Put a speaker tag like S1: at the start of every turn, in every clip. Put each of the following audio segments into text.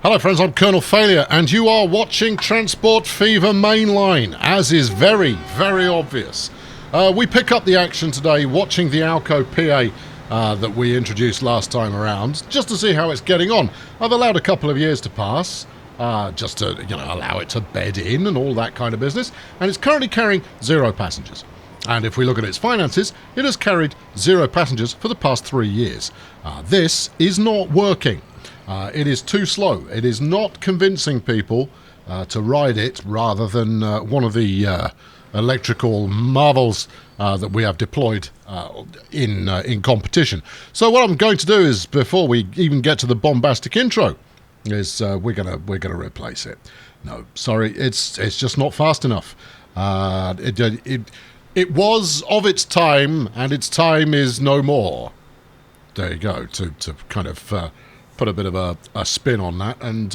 S1: Hello friends, I'm Colonel Failure and you are watching Transport Fever Mainline, as is very, very obvious. We pick up the action today watching the Alko PA that we introduced last time around, just to see how it's getting on. I've allowed a couple of years to pass, just to allow it to bed in and all that kind of business, and it's currently carrying 0 passengers. And if we look at its finances, it has carried 0 passengers for the past 3 years. This is not working. It is too slow. It is not convincing people to ride it rather than one of the electrical marvels that we have deployed in competition. So what I'm going to do is, before we even get to the bombastic intro, is we're gonna replace it. No, sorry, it's just not fast enough. It was of its time, and its time is no more. There you go. To kind of put a bit of a spin on that, and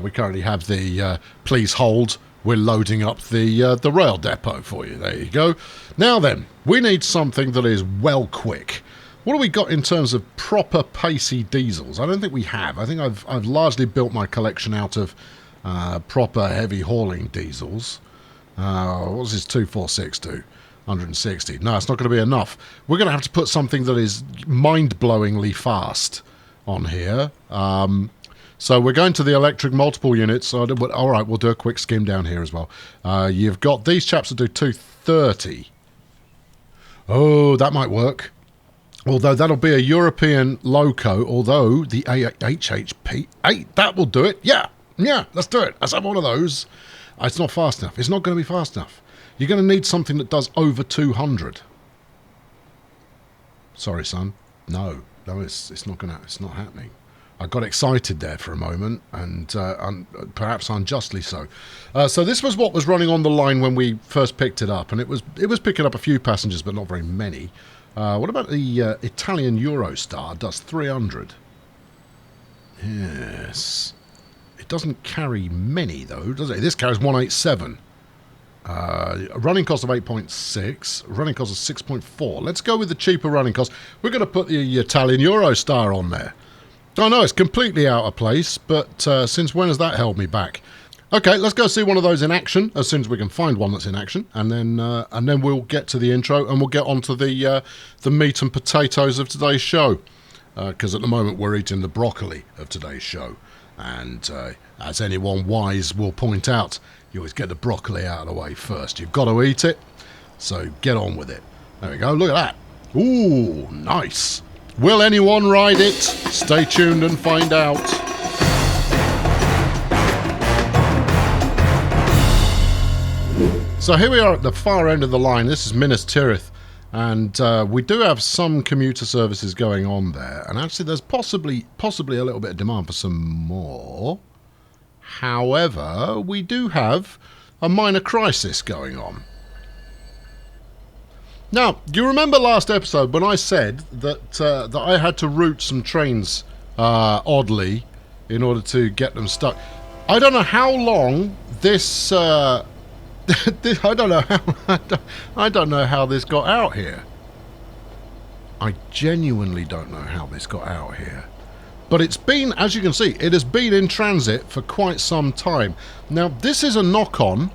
S1: we currently have the please hold, we're loading up the rail depot for you. There you go. Now then, we need something that is well quick. What have we got in terms of proper pacey diesels? I don't think we have. I think I've largely built my collection out of proper heavy hauling diesels. What does this 246 do? 160. No, it's not going to be enough. We're going to have to put something that is mind-blowingly fast on here. So we're going to the electric multiple units. All right, we'll do a quick skim down here as well. You've got these chaps that do 230. Oh, that might work. Although that'll be a European loco, although the HHP 8, that will do it. Yeah, let's do it. Let's have one of those. It's not fast enough. It's not going to be fast enough. You're going to need something that does over 200. Sorry, son. No, it's not going to. It's not happening. I got excited there for a moment, and perhaps unjustly so. So this was what was running on the line when we first picked it up, and it was picking up a few passengers, but not very many. What about the Italian Eurostar? Does 300. Yes. It doesn't carry many though, does it? This carries 187. A running cost of 8.6, running cost of 6.4. Let's go with the cheaper running cost. We're going to put the Italian Eurostar on there. I know it's completely out of place, but since when has that held me back? Okay, let's go see one of those in action as soon as we can find one that's in action, and then we'll get to the intro and we'll get on to the meat and potatoes of today's show, because at the moment we're eating the broccoli of today's show, and as anyone wise will point out, you always get the broccoli out of the way first. You've got to eat it, so get on with it. There we go, look at that. Ooh, nice. Will anyone ride it? Stay tuned and find out. So here we are at the far end of the line. This is Minas Tirith, and we do have some commuter services going on there, and actually there's possibly a little bit of demand for some more. However, we do have a minor crisis going on. Now, do you remember last episode when I said that I had to route some trains oddly in order to get them stuck? I don't know how long this. I don't know how this got out here. I genuinely don't know how this got out here. But it's been, as you can see, it has been in transit for quite some time. Now, this is a knock-on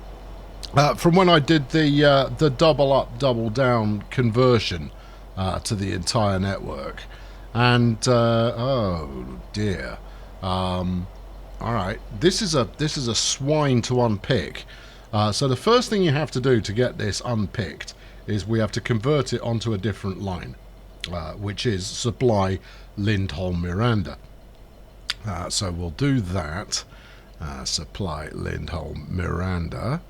S1: from when I did the double up, double down conversion to the entire network. And, oh dear. Alright, this is a swine to unpick. So the first thing you have to do to get this unpicked is we have to convert it onto a different line, which is supply Lindholm Miranda. So we'll do that. Supply Lindholm Miranda.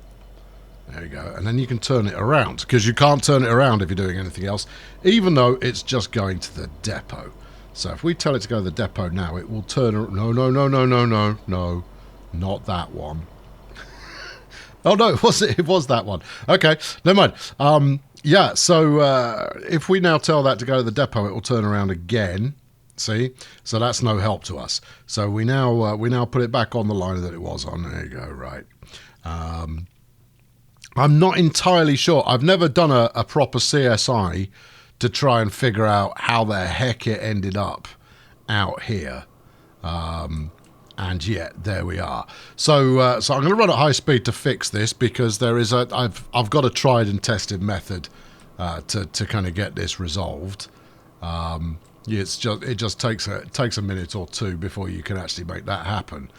S1: There you go. And then you can turn it around, because you can't turn it around if you're doing anything else, even though it's just going to the depot. So if we tell it to go to the depot now, it will turn... No, not that one. Oh, no, it was that one. Okay, never mind. Yeah, so if we now tell that to go to the depot, it will turn around again. See? So that's no help to us. So we now put it back on the line that it was on. There you go, right. I'm not entirely sure. I've never done a proper CSI to try and figure out how the heck it ended up out here. And yet, there we are. So, so I'm going to run at high speed to fix this because there is I've got a tried and tested method to kind of get this resolved. It just takes a minute or two before you can actually make that happen.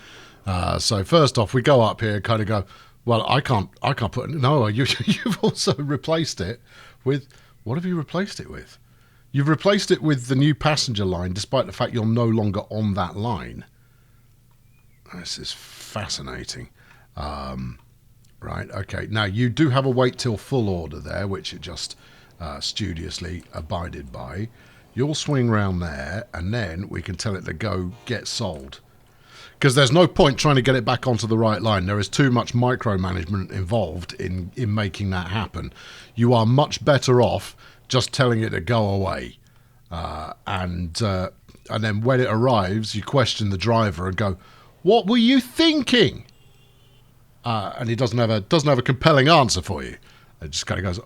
S1: So first off, we go up here and kind of go, well, I can't put it. No, you've also replaced it with, what have you replaced it with? You've replaced it with the new passenger line, despite the fact you're no longer on that line. This is fascinating. Right, okay. Now, you do have a wait till full order there, which it just studiously abided by. You'll swing round there, and then we can tell it to go get sold. Because there's no point trying to get it back onto the right line. There is too much micromanagement involved in making that happen. You are much better off just telling it to go away. And then when it arrives, you question the driver and go, "What were you thinking?" And he doesn't have a compelling answer for you. It just kind of goes,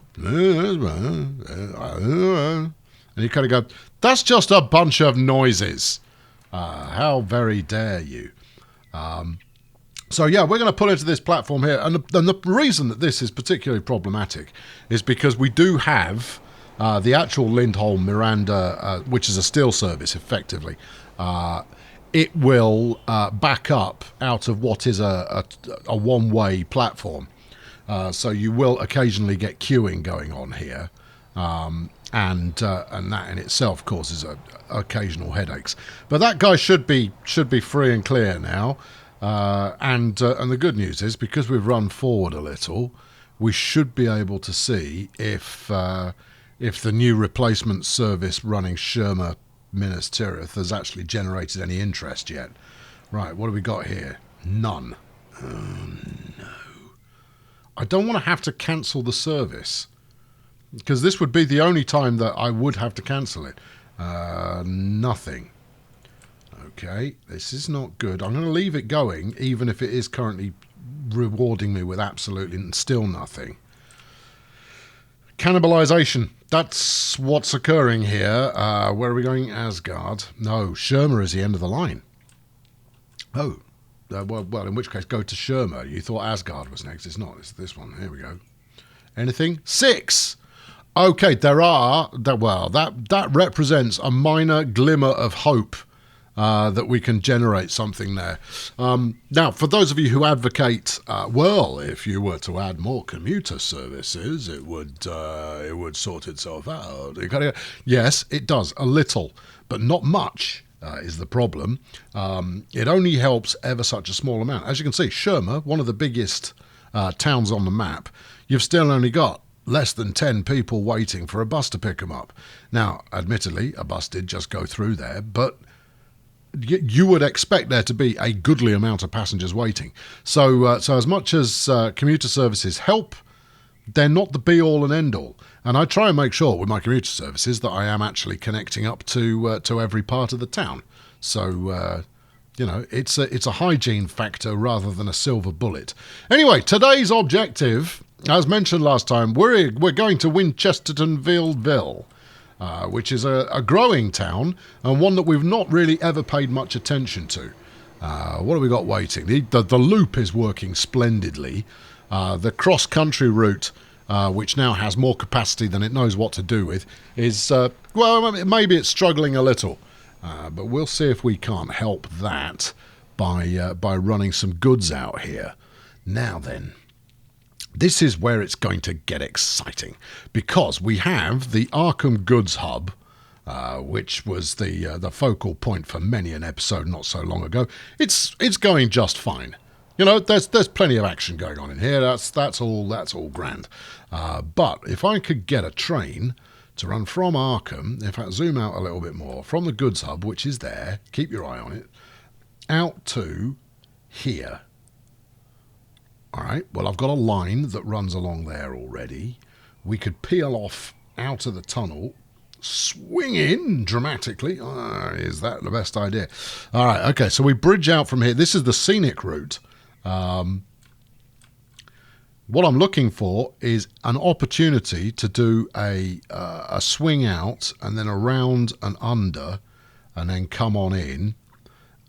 S1: and you kind of go, "That's just a bunch of noises. How very dare you?" So yeah, we're going to pull into this platform here, and the reason that this is particularly problematic is because we do have the actual Lindholm Miranda, which is a steel service, effectively. It will back up out of what is a one-way platform, so you will occasionally get queuing going on here, and that in itself causes occasional headaches. But that guy should be free and clear now. And the good news is, because we've run forward a little, we should be able to see if the new replacement service running Shermer Minas Tirith has actually generated any interest yet. Right, what do we got here? None. Oh no. I don't want to have to cancel the service, because this would be the only time that I would have to cancel it. Nothing. Okay, this is not good. I'm going to leave it going, even if it is currently rewarding me with absolutely still nothing. Cannibalization. That's what's occurring here. Where are we going? Asgard. No, Shermer is the end of the line. Oh, well, in which case, go to Shermer. You thought Asgard was next. It's not. It's this one. Here we go. Anything? 6. Okay, that represents a minor glimmer of hope that we can generate something there. Now, for those of you who advocate, well, if you were to add more commuter services, it would sort itself out. Yes, it does, a little, but not much is the problem. It only helps ever such a small amount. As you can see, Shermer, one of the biggest towns on the map, you've still only got less than 10 people waiting for a bus to pick them up. Now, admittedly, a bus did just go through there, but you would expect there to be a goodly amount of passengers waiting. So as much as commuter services help, they're not the be-all and end-all. And I try and make sure with my commuter services that I am actually connecting up to every part of the town. So, it's a hygiene factor rather than a silver bullet. Anyway, today's objective, as mentioned last time, we're going to Winchestertonfieldville, which is a growing town and one that we've not really ever paid much attention to. What have we got waiting? The loop is working splendidly. The cross-country route, which now has more capacity than it knows what to do with, is, maybe it's struggling a little. But we'll see if we can't help that by running some goods out here. Now then, this is where it's going to get exciting, because we have the Arkham Goods Hub, which was the focal point for many an episode not so long ago. It's going just fine. There's plenty of action going on in here. That's all grand. But if I could get a train to run from Arkham, in fact, zoom out a little bit more, from the Goods Hub, which is there, keep your eye on it, out to here. All right, well, I've got a line that runs along there already. We could peel off out of the tunnel, swing in dramatically. Is that the best idea? All right, okay, so we bridge out from here. This is the scenic route. What I'm looking for is an opportunity to do a swing out and then around and under and then come on in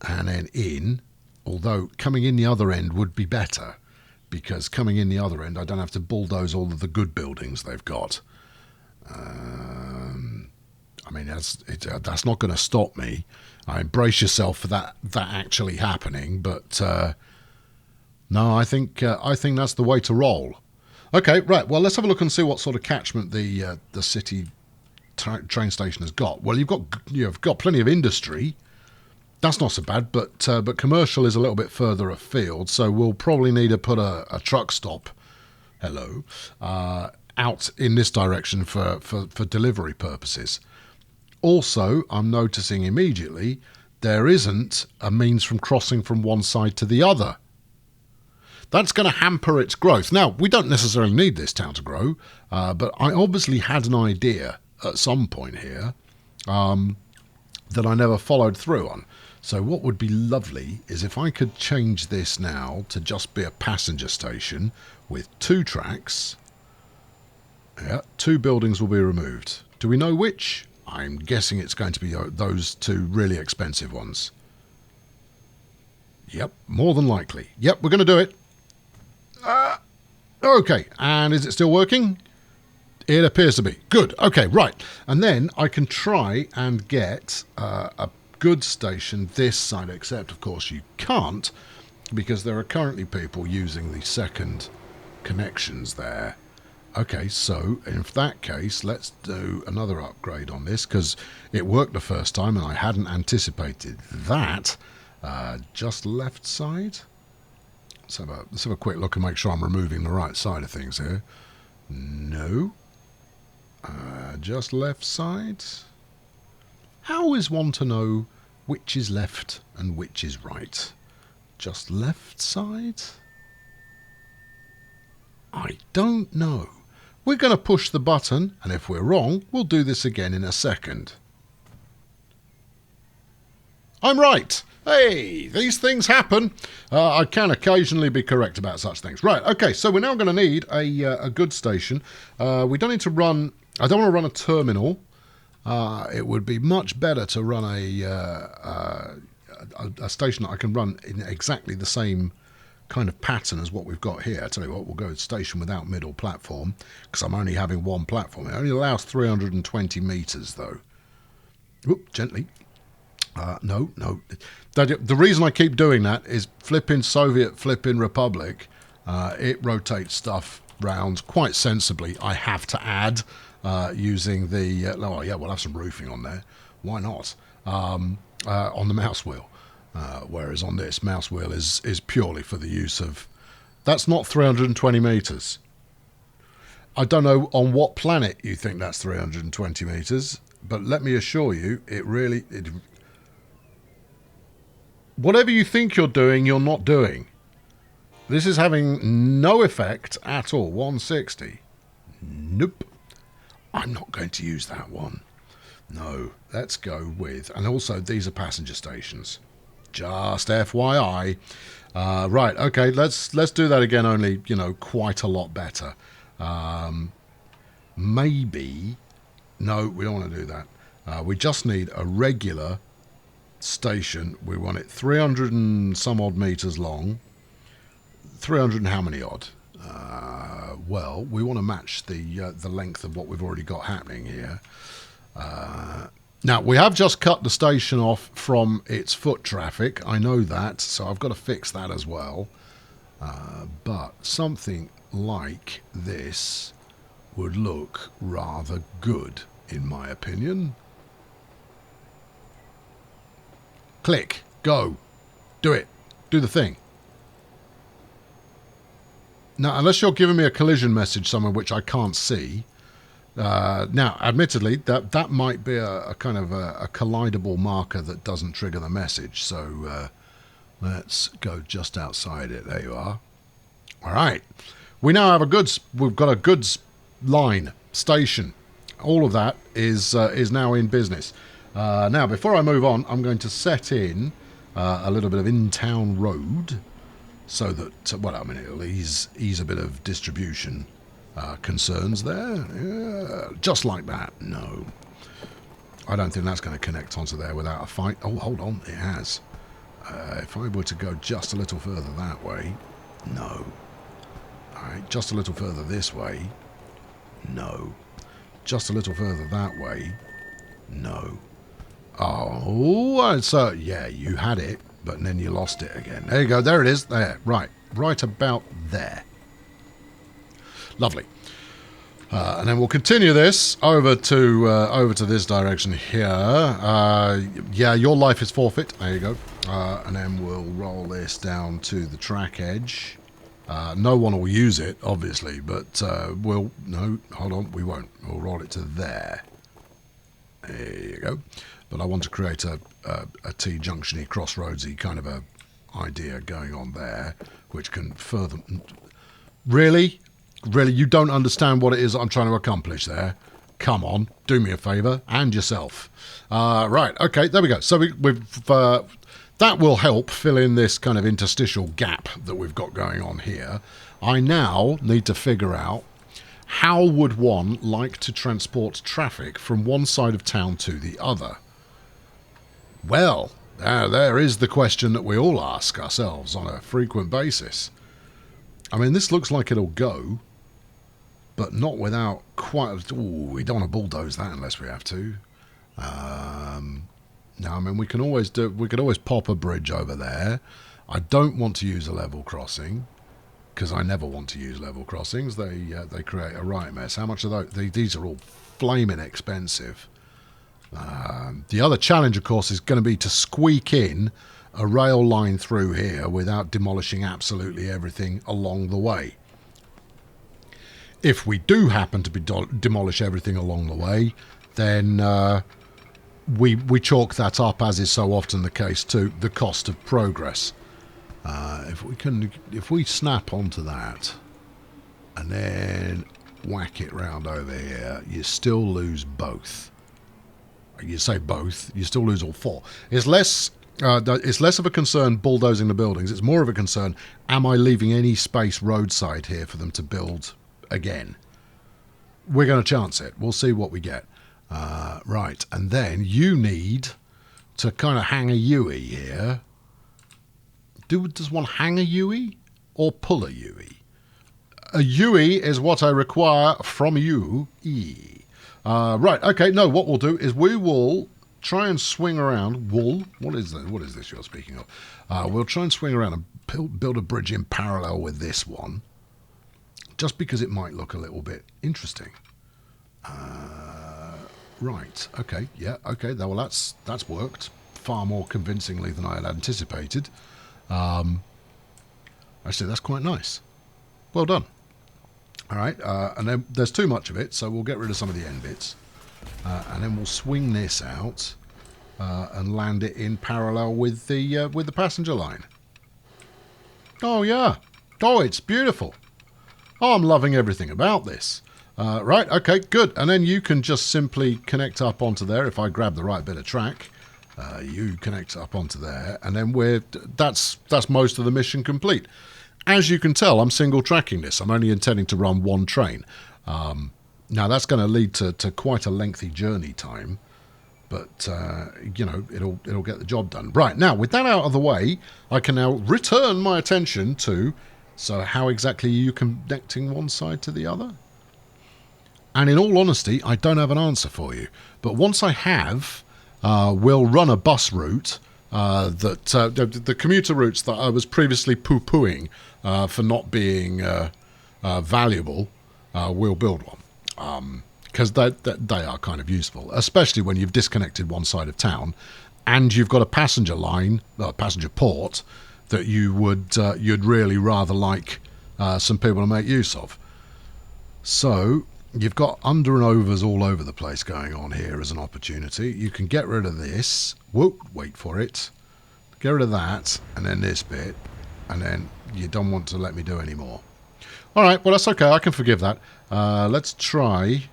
S1: and then in Although coming in the other end would be better, because coming in the other end, I don't have to bulldoze all of the good buildings they've got. I mean, that's not going to stop me. I brace yourself for that actually happening. But no, I think that's the way to roll. Okay, right. Well, let's have a look and see what sort of catchment the city train station has got. Well, you've got plenty of industry. That's not so bad, but commercial is a little bit further afield, so we'll probably need to put a truck stop. Hello. Out in this direction for delivery purposes. Also, I'm noticing immediately there isn't a means from crossing from one side to the other. That's going to hamper its growth. Now, we don't necessarily need this town to grow, but I obviously had an idea at some point here that I never followed through on. So what would be lovely is if I could change this now to just be a passenger station with 2 tracks. Yeah, 2 buildings will be removed. Do we know which? I'm guessing it's going to be those 2 really expensive ones. Yep, more than likely. Yep, we're going to do it. Okay, and is it still working? It appears to be. Good, okay, right. And then I can try and get a goods station this side, except, of course, you can't, because there are currently people using the second connections there. Okay, so in that case, let's do another upgrade on this, because it worked the first time and I hadn't anticipated that. Just left side. Let's have a quick look and make sure I'm removing the right side of things here. No. Just left side. How is one to know which is left and which is right? Just left side? I don't know. We're going to push the button, and if we're wrong, we'll do this again in a second. I'm right! Hey, these things happen. I can occasionally be correct about such things. Right, okay, so we're now going to need a goods station. We don't need to run... I don't want to run a terminal. It would be much better to run a station that I can run in exactly the same kind of pattern as what we've got here. I tell you what, we'll go station without middle platform, because I'm only having one platform. It only allows 320 metres, though. Oop, gently. No. The reason I keep doing that is flipping Soviet, flipping Republic. It rotates stuff round quite sensibly. I have to add using the... oh, yeah, we'll have some roofing on there. Why not? On the mouse wheel. Whereas on this, mouse wheel is purely for the use of... That's not 320 metres. I don't know on what planet you think that's 320 metres, but let me assure you, whatever you think you're doing, you're not doing. This is having no effect at all. 160. Nope. I'm not going to use that one. No, let's go with... And also, these are passenger stations. Just FYI. Right, okay, let's do that again, only, quite a lot better. Maybe... No, we don't want to do that. We just need a regular station. We want it 300 and some odd metres long. 300 and how many odd? Well, we want to match the length of what we've already got happening here. Now, we have just cut the station off from its foot traffic. I know that, so I've got to fix that as well. But something like this would look rather good, in my opinion. Click. Go. Do it. Do the thing. Now, unless you're giving me a collision message somewhere which I can't see... now, admittedly, that might be a kind of a collidable marker that doesn't trigger the message. So let's go just outside it. There you are. All right. We now have we've got a goods line, station. All of that is now in business. Now, before I move on, I'm going to set in a little bit of in-town road so that, well, I mean, it'll ease a bit of distribution concerns there. Yeah, just like that. No. I don't think that's going to connect onto there without a fight. Oh, hold on. It has. If I were to go just a little further that way, no. Alright, just a little further this way, no. Just a little further that way, no. Oh, so, yeah, you had it, but then you lost it again. There you go, there it is, there, right about there. Lovely. And then we'll continue this over to this direction here. Yeah, your life is forfeit. There you go. And then we'll roll this down to the track edge. No one will use it, obviously, but no, hold on, we won't. We'll roll it to there. There you go. But I want to create a T-junction-y, crossroadsy kind of a idea going on there, which can further... Really? Really, you don't understand what it is I'm trying to accomplish there? Come on, do me a favour, and yourself. Right, okay, there we go. So we've that will help fill in this kind of interstitial gap that we've got going on here. I now need to figure out how would one like to transport traffic from one side of town to the other. Well, there is the question that we all ask ourselves on a frequent basis. I mean, this looks like it'll go, but not without quite... Ooh, we don't want to bulldoze that unless we have to. No, I mean, we could always pop a bridge over there. I don't want to use a level crossing, because I never want to use level crossings. They create a right mess. How much are those? These are all flaming expensive. The other challenge, of course, is going to be to squeak in a rail line through here without demolishing absolutely everything along the way. If we do happen to demolish everything along the way, then we chalk that up, as is so often the case, to the cost of progress. If we snap onto that and then whack it round over here, you still lose both. You say both, you still lose all four. It's less of a concern bulldozing the buildings. It's more of a concern, am I leaving any space roadside here for them to build again? We're going to chance it. We'll see what we get. Right, and then you need to kind of hang a UE here. Does one hang a UE or pull a UE? A UE is what I require from you. Right, okay, no, what we'll do is we will try and swing around. What is this you're speaking of? We'll try and swing around and build a bridge in parallel with this one, just because it might look a little bit interesting. Right, okay, yeah, okay, well that's worked far more convincingly than I had anticipated. Actually, that's quite nice. Well done. All right, and then there's too much of it, so we'll get rid of some of the end bits. And then we'll swing this out and land it in parallel with the passenger line. Oh, yeah. Oh, it's beautiful. Oh, I'm loving everything about this. Right, okay, good. And then you can just simply connect up onto there. If I grab the right bit of track, you connect up onto there, and then that's most of the mission complete. As you can tell, I'm single tracking this. I'm only intending to run one train. Now that's going to lead to quite a lengthy journey time, but you know, it'll get the job done. Right, now with that out of the way, I can now return my attention to, so how exactly are you connecting one side to the other? And in all honesty, I don't have an answer for you. But once I have, we'll run a bus route the commuter routes that I was previously poo-pooing for not being valuable, we'll build one. Because they are kind of useful, especially when you've disconnected one side of town and you've got a passenger line, a passenger port, that you'd really rather like some people to make use of. So you've got under and overs all over the place going on here as an opportunity. You can get rid of this. Whoop, wait for it. Get rid of that, and then this bit, and then you don't want to let me do any more. All right, well, that's okay. I can forgive that. Let's try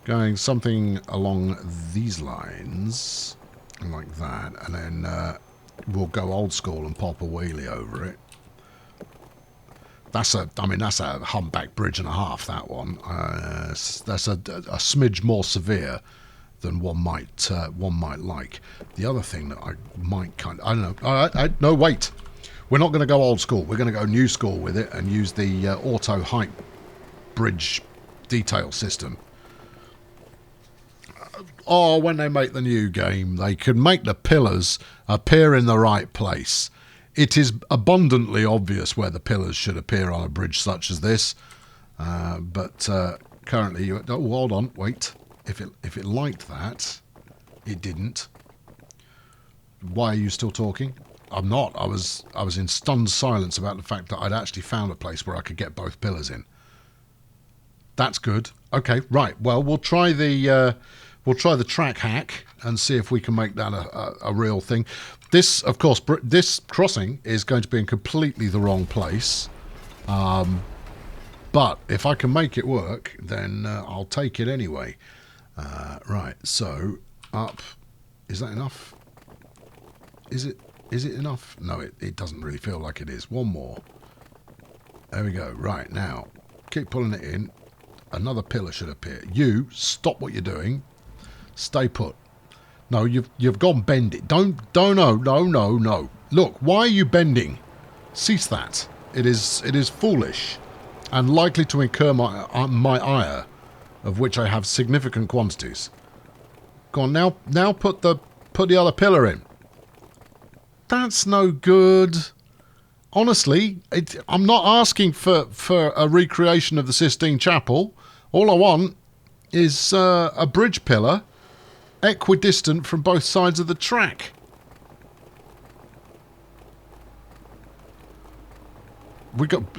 S1: going something along these lines, like that, and then we'll go old school and pop a wheelie over it. That's a humpback bridge and a half, that one. That's a smidge more severe than one might like. The other thing that I might I don't know. All right, no, wait. We're not going to go old school. We're going to go new school with it and use the auto height bridge detail system. Oh, when they make the new game, they can make the pillars appear in the right place. It is abundantly obvious where the pillars should appear on a bridge such as this. But currently, oh, hold on, wait. If it liked that, it didn't. Why are you still talking? I'm not. I was in stunned silence about the fact that I'd actually found a place where I could get both pillars in. That's good. Okay, right. Well, we'll try the track hack and see if we can make that a real thing. This, of course, this crossing is going to be in completely the wrong place. But if I can make it work, then I'll take it anyway. Right, so up. Is that enough? Is it enough? No, it doesn't really feel like it is. One more. There we go. Right, now, keep pulling it in. Another pillar should appear. You, stop what you're doing. Stay put. No, you've gone bend it. Don't, no. Look, why are you bending? Cease that. It is foolish and likely to incur my ire, of which I have significant quantities. Go on, now put the other pillar in. That's no good. Honestly, I'm not asking for a recreation of the Sistine Chapel. All I want is a bridge pillar equidistant from both sides of the track.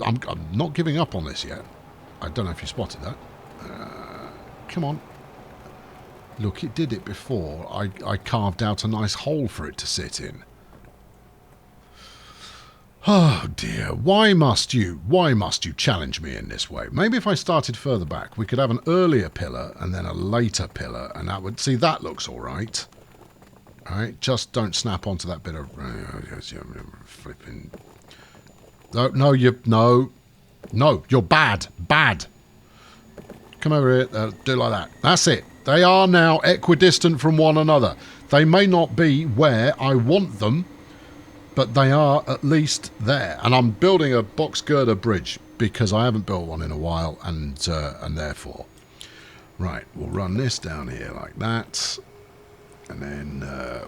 S1: I'm not giving up on this yet. I don't know if you spotted that. Come on. Look, it did it before. I carved out a nice hole for it to sit in. Oh dear, why must you challenge me in this way? Maybe if I started further back, we could have an earlier pillar and then a later pillar, and that would, see, that looks all right. All right, just don't snap onto that bit of flipping. No, you're bad. Come over here, do like that. That's it. They are now equidistant from one another. They may not be where I want them, but they are at least there. And I'm building a box girder bridge because I haven't built one in a while, and therefore. Right, we'll run this down here like that. And then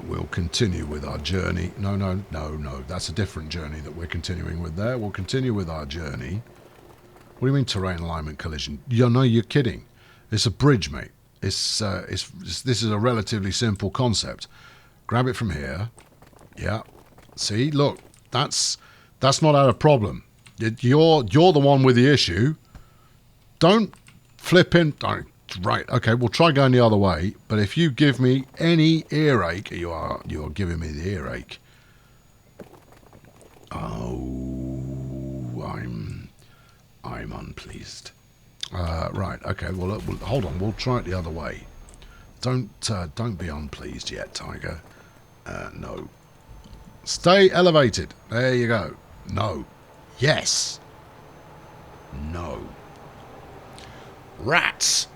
S1: we'll continue with our journey. No. That's a different journey that we're continuing with there. We'll continue with our journey. What do you mean terrain alignment collision? No, you're kidding. It's a bridge, mate. This is a relatively simple concept. Grab it from here. Yeah. See, look, that's not our problem. You're the one with the issue. Don't flip in. Don't. Right, okay, we'll try going the other way, but if you give me any earache, you're giving me the earache. Oh, I'm unpleased. Right, okay, well, hold on, we'll try it the other way. Don't be unpleased yet, Tiger. No. Stay elevated. There you go. No. Yes. No. Rats.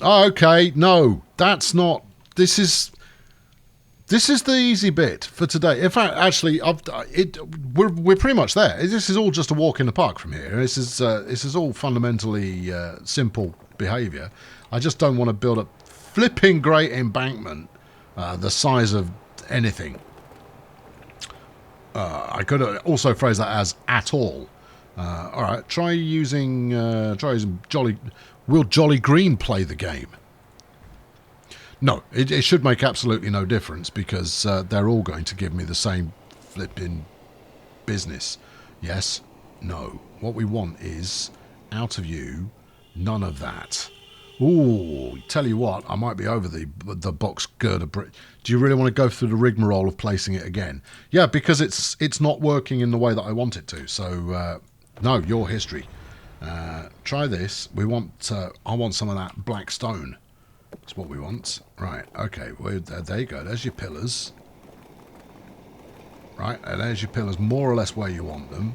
S1: Okay, no, that's not, this is the easy bit for today. In fact, actually, we're pretty much there. This is all just a walk in the park from here. This is all fundamentally simple behaviour. I just don't want to build a flipping great embankment the size of anything. I could also phrase that as at all. All right, try using Jolly. Will Jolly Green play the game? No, it should make absolutely no difference because they're all going to give me the same flipping business. Yes? No. What we want is, out of you, none of that. Ooh, tell you what, I might be over the box girder bridge. Do you really want to go through the rigmarole of placing it again? Yeah, because it's not working in the way that I want it to. So, no, your history. Try this. I want some of that black stone. That's what we want. Right, okay, well, there you go. There's your pillars. Right, and there's your pillars, more or less where you want them.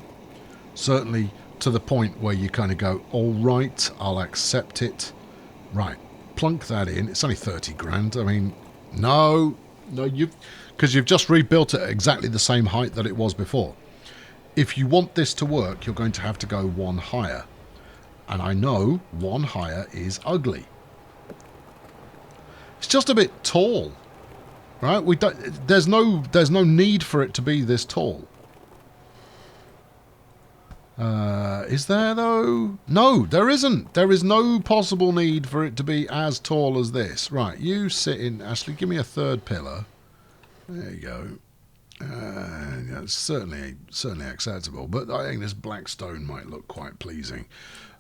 S1: Certainly to the point where you kind of go, all right, I'll accept it. Right, plunk that in. It's only 30 grand. I mean, no, because you've just rebuilt it at exactly the same height that it was before. If you want this to work, you're going to have to go one higher. And I know one higher is ugly. It's just a bit tall, right? There's no need for it to be this tall. Is there though? No, there isn't. There is no possible need for it to be as tall as this. Right, you sit in. Ashley, give me a third pillar. There you go. Yeah, it's certainly acceptable, but I think this black stone might look quite pleasing.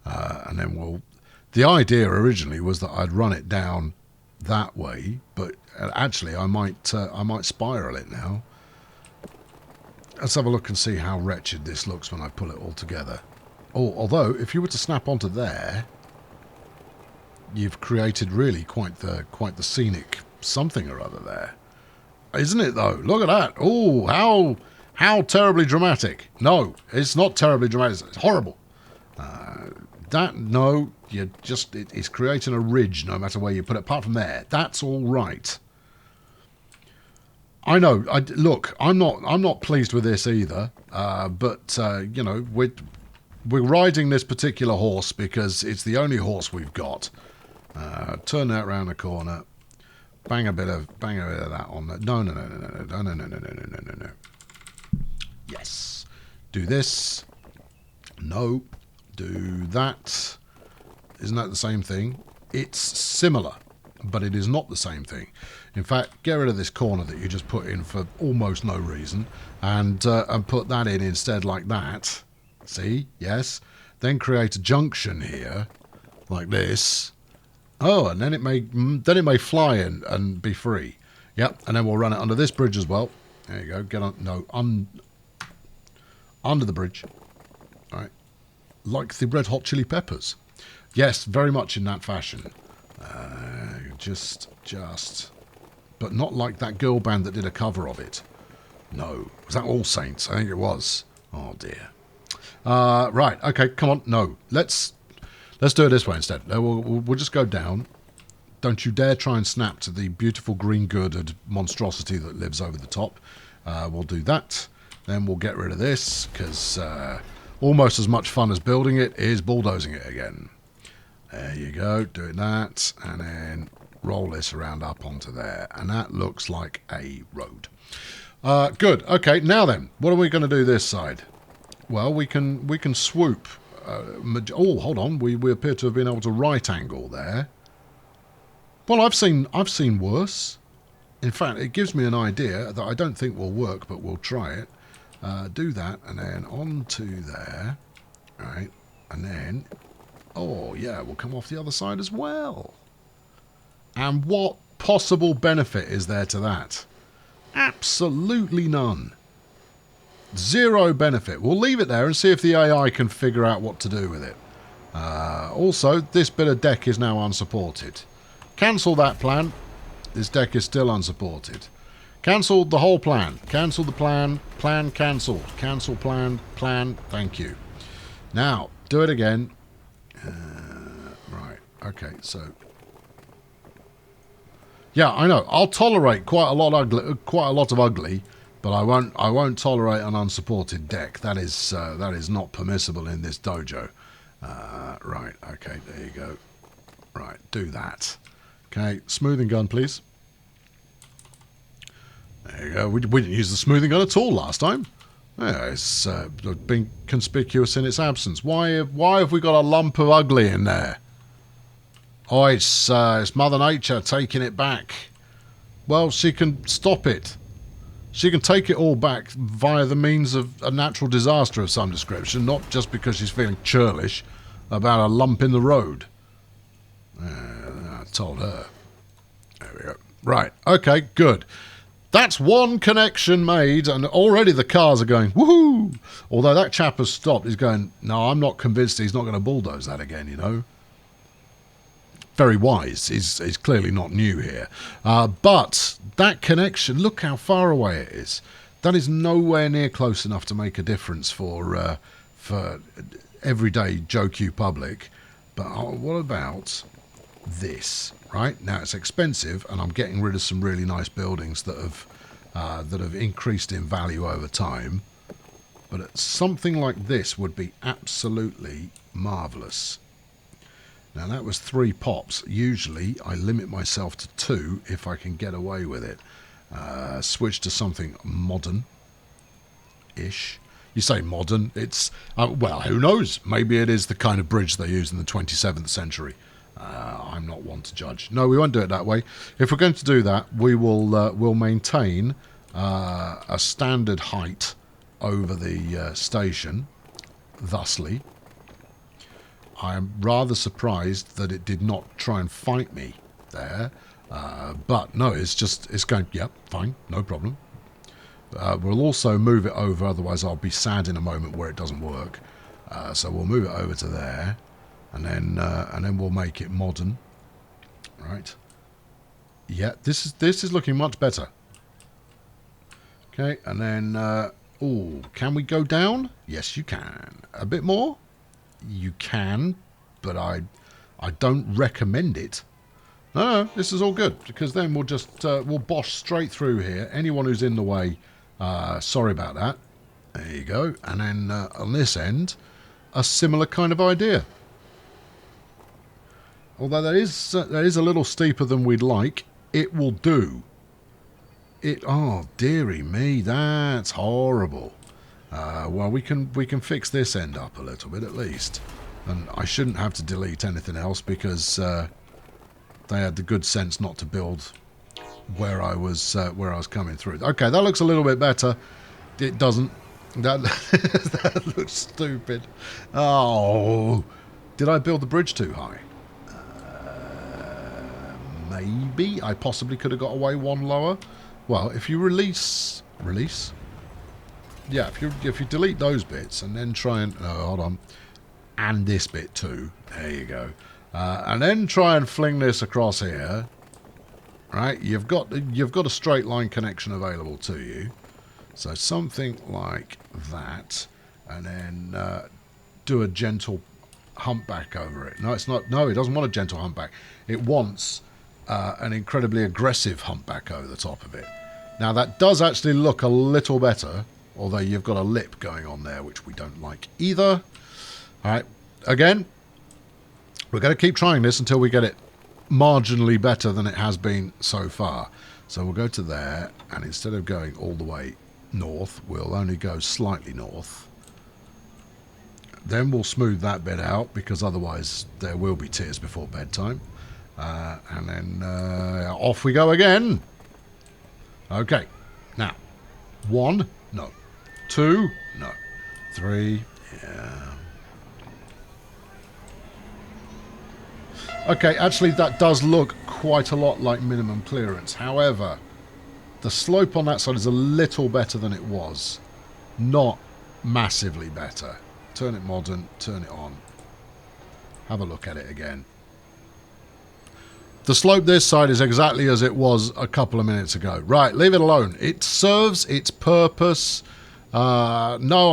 S1: And then the idea originally was that I'd run it down that way, but actually I might spiral it now. Let's have a look and see how wretched this looks when I pull it all together. Oh, although if you were to snap onto there, you've created really quite the scenic something or other there. Isn't it though? Look at that. Oh, how terribly dramatic. No, it's not terribly dramatic. It's horrible. It's creating a ridge no matter where you put it. Apart from there, that's all right. I know. Look, I'm not pleased with this either. But you know, we're riding this particular horse because it's the only horse we've got. Turn that round the corner. Bang a bit of that on there. No. Yes. Do this. No. Do that. Isn't that the same thing? It's similar, but it is not the same thing. In fact, get rid of this corner that you just put in for almost no reason, and put that in instead like that. See? Yes. Then create a junction here, like this. Oh, and then it may fly in and be free. Yep, and then we'll run it under this bridge as well. There you go. Get on. No, under the bridge. All right. Like the Red Hot Chili Peppers. Yes, very much in that fashion. Just. But not like that girl band that did a cover of it. No. Was that All Saints? I think it was. Oh, dear. Right. Okay, come on. No. Let's do it this way instead. We'll just go down. Don't you dare try and snap to the beautiful green-girded monstrosity that lives over the top. We'll do that. Then we'll get rid of this, because almost as much fun as building it is bulldozing it again. There you go. Doing that. And then roll this around up onto there. And that looks like a road. Good. Okay, now then. What are we going to do this side? Well, we can swoop. Hold on. We appear to have been able to right angle there. Well, I've seen worse. In fact, it gives me an idea that I don't think will work, but we'll try it. Do that, and then onto there. Right, and then, oh yeah, we'll come off the other side as well. And what possible benefit is there to that? Absolutely none. Zero benefit. We'll leave it there and see if the AI can figure out what to do with it. Also, this bit of deck is now unsupported. Cancel that plan. This deck is still unsupported. Cancelled the whole plan. Cancel the plan. Plan cancelled. Cancel plan. Plan. Thank you. Now, do it again. Right. Okay, so... Yeah, I know. I'll tolerate quite a lot of ugly, but I won't tolerate an unsupported deck. That is not permissible in this dojo. Right. Okay. There you go. Right. Do that. Okay. Smoothing gun, please. There you go. We didn't use the smoothing gun at all last time. Yeah, it's been conspicuous in its absence. Why have we got a lump of ugly in there? Oh, it's Mother Nature taking it back. Well, she can stop it. She can take it all back via the means of a natural disaster of some description, not just because she's feeling churlish about a lump in the road. I told her. There we go. Right. Okay, good. That's one connection made, and already the cars are going, woohoo! Although that chap has stopped. He's going, no, I'm not convinced he's not going to bulldoze that again, you know. Very wise. He's clearly not new here. But that connection, look how far away it is. That is nowhere near close enough to make a difference for everyday Joe Q public. But what about this. Right now it's expensive, and I'm getting rid of some really nice buildings that have increased in value over time. But something like this would be absolutely marvellous. Now that was 3 pops. Usually I limit myself to 2 if I can get away with it. Switch to something modern-ish. You say modern, it's, well, who knows? Maybe it is the kind of bridge they used in the 27th century. I'm not one to judge. No, we won't do it that way. If we're going to do that, we will we'll maintain a standard height over the station, thusly. I'm rather surprised that it did not try and fight me there, but no, it's going, yep, fine, no problem. We'll also move it over, otherwise I'll be sad in a moment where it doesn't work. So we'll move it over to there, and then we'll make it modern. Right. Yeah, this is looking much better. Okay, and then oh, can we go down? Yes, you can. A bit more? You can, but I don't recommend it. No, this is all good, because then we'll just we'll bosh straight through here. Anyone who's in the way, sorry about that. There you go. And then on this end, a similar kind of idea. Although that is a little steeper than we'd like, it will do. Oh, dearie me, that's horrible. Well, we can fix this end up a little bit at least, and I shouldn't have to delete anything else because they had the good sense not to build where I was coming through. Okay, that looks a little bit better. It doesn't. That that looks stupid. Oh, did I build the bridge too high? Maybe I possibly could have got away one lower. Well, if you release, yeah, if you delete those bits and then try and hold on, and this bit too. There you go. And then try and fling this across here. Right, you've got a straight line connection available to you. So something like that, and then do a gentle humpback over it. No, it's not. No, it doesn't want a gentle humpback. It wants an incredibly aggressive humpback over the top of it. Now that does actually look a little better, although you've got a lip going on there, which we don't like either. All right, again, we're going to keep trying this until we get it marginally better than it has been so far. So we'll go to there, and instead of going all the way north, we'll only go slightly north. Then we'll smooth that bit out, because otherwise there will be tears before bedtime. And then off we go again. Okay, now 1, no. 2, no. 3, yeah. Okay, actually that does look quite a lot like minimum clearance. However, the slope on that side is a little better than it was. Not massively better. Turn it modern, turn it on. Have a look at it again. The slope this side is exactly as it was a couple of minutes ago. Right, leave it alone. It serves its purpose. No,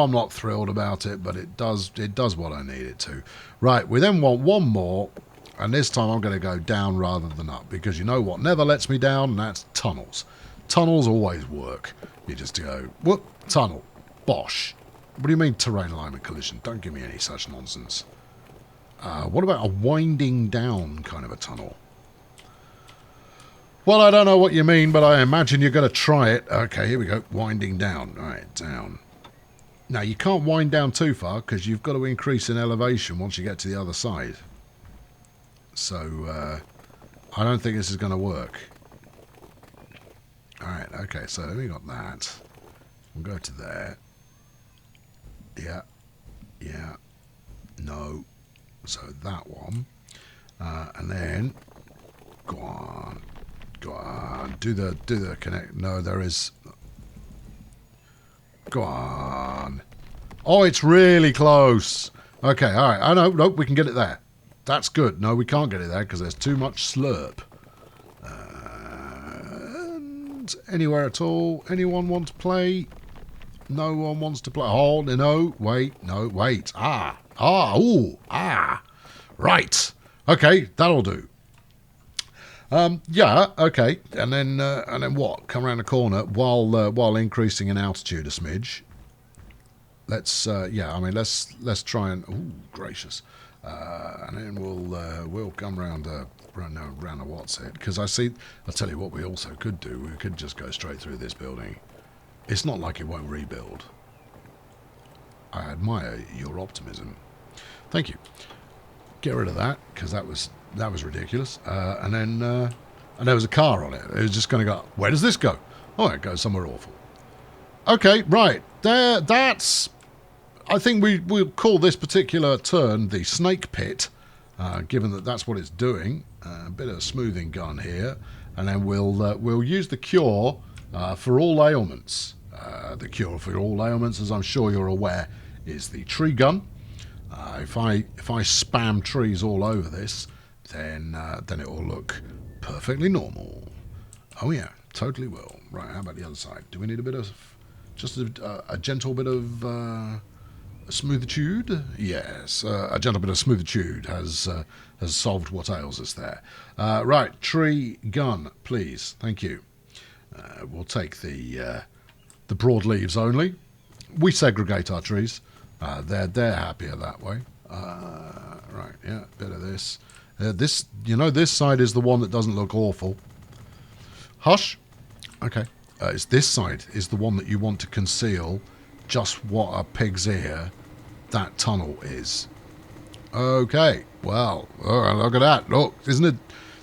S1: I'm not thrilled about it, but it does what I need it to. Right, we then want one more, and this time I'm going to go down rather than up, because you know what never lets me down, and that's tunnels. Tunnels always work. You just go, whoop, tunnel, bosh. What do you mean terrain alignment collision? Don't give me any such nonsense. What about a winding down kind of a tunnel? Well, I don't know what you mean, but I imagine you're going to try it. Okay, here we go. Winding down. All right, down. Now, you can't wind down too far because you've got to increase in elevation once you get to the other side. So, I don't think this is going to work. All right, okay, so we got that. We'll go to there. Yeah. Yeah. No. So, that one. And then, go on. Go on, do the connect. No, there is. Go on. Oh, it's really close. Okay, all right. I know. Nope, we can get it there. That's good. No, we can't get it there because there's too much slurp. And anywhere at all? Anyone want to play? No one wants to play. Oh, no, wait, no, wait. Right. Okay, that'll do. Yeah, okay. And then what? Come around the corner while increasing in altitude a smidge. Let's let's try and gracious. And then we'll come round round the what's it, because I'll tell you what we also could do. We could just go straight through this building. It's not like it won't rebuild. I admire your optimism. Thank you. Get rid of that, because that was ridiculous. And there was a car on it. It was just going to go, where does this go? Oh, it goes somewhere awful. Okay, right. That's... I think we'll call this particular turn the snake pit, given that that's what it's doing. A bit of a smoothing gun here. And then we'll use the cure for all ailments. The cure for all ailments, as I'm sure you're aware, is the tree gun. If I spam trees all over this, then it will look perfectly normal. Oh yeah, totally will. Right, how about the other side? Do we need a bit of, just a gentle bit of smoothitude? Yes, a gentle bit of smoothitude has solved what ails us there. Right, tree gun, please. Thank you. We'll take the broadleaves only. We segregate our trees. They're happier that way. Right, yeah, bit of this. This side is the one that doesn't look awful. Hush. Okay. It's this side is the one that you want to conceal just what a pig's ear that tunnel is. Okay. Well, look at that. Look, isn't it?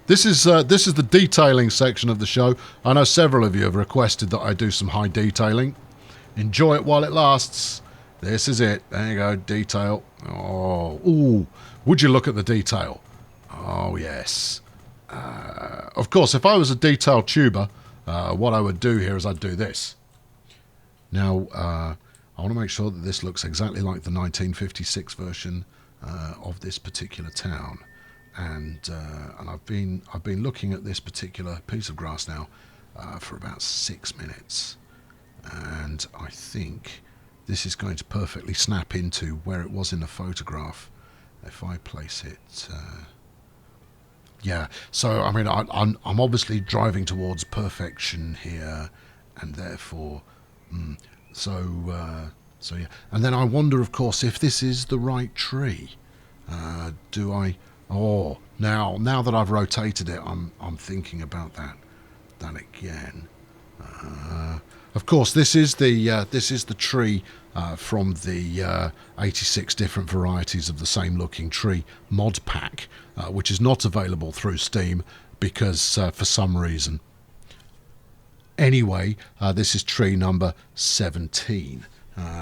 S1: This is the detailing section of the show. I know several of you have requested that I do some high detailing. Enjoy it while it lasts. This is it. There you go. Detail. Oh, ooh. Would you look at the detail? Oh, yes. Of course, if I was a detail tuber, what I would do here is I'd do this. Now, I want to make sure that this looks exactly like the 1956 version of this particular town. And I've been looking at this particular piece of grass now for about 6 minutes. And I think this is going to perfectly snap into where it was in the photograph if I place it. Yeah, so I mean, I'm obviously driving towards perfection here, and therefore, so yeah. And then I wonder, of course, if this is the right tree. Do I? Oh, now that I've rotated it, I'm thinking about that again. Of course, this is the tree from the 86 different varieties of the same looking tree mod pack, which is not available through Steam because for some reason. Anyway, this is tree number 17.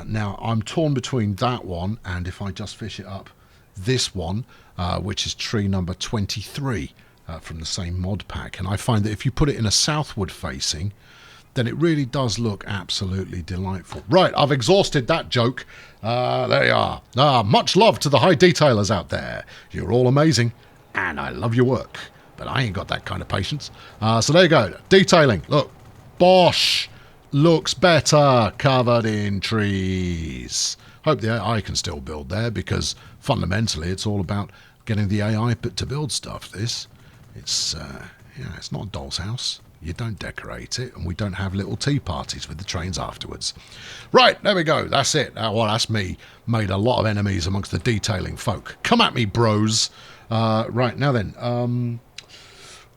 S1: Now I'm torn between that one and, if I just fish it up, this one, which is tree number 23 from the same mod pack. And I find that if you put it in a southward facing, then it really does look absolutely delightful. Right, I've exhausted that joke. There you are. Much love to the high detailers out there. You're all amazing, and I love your work. But I ain't got that kind of patience. So there you go. Detailing. Look, bosh. Looks better covered in trees. Hope the AI can still build there, because fundamentally it's all about getting the AI to build stuff. It's not a doll's house. You don't decorate it, and we don't have little tea parties with the trains afterwards. Right, there we go. That's it. Well, that's me. Made a lot of enemies amongst the detailing folk. Come at me, bros. Right, now then.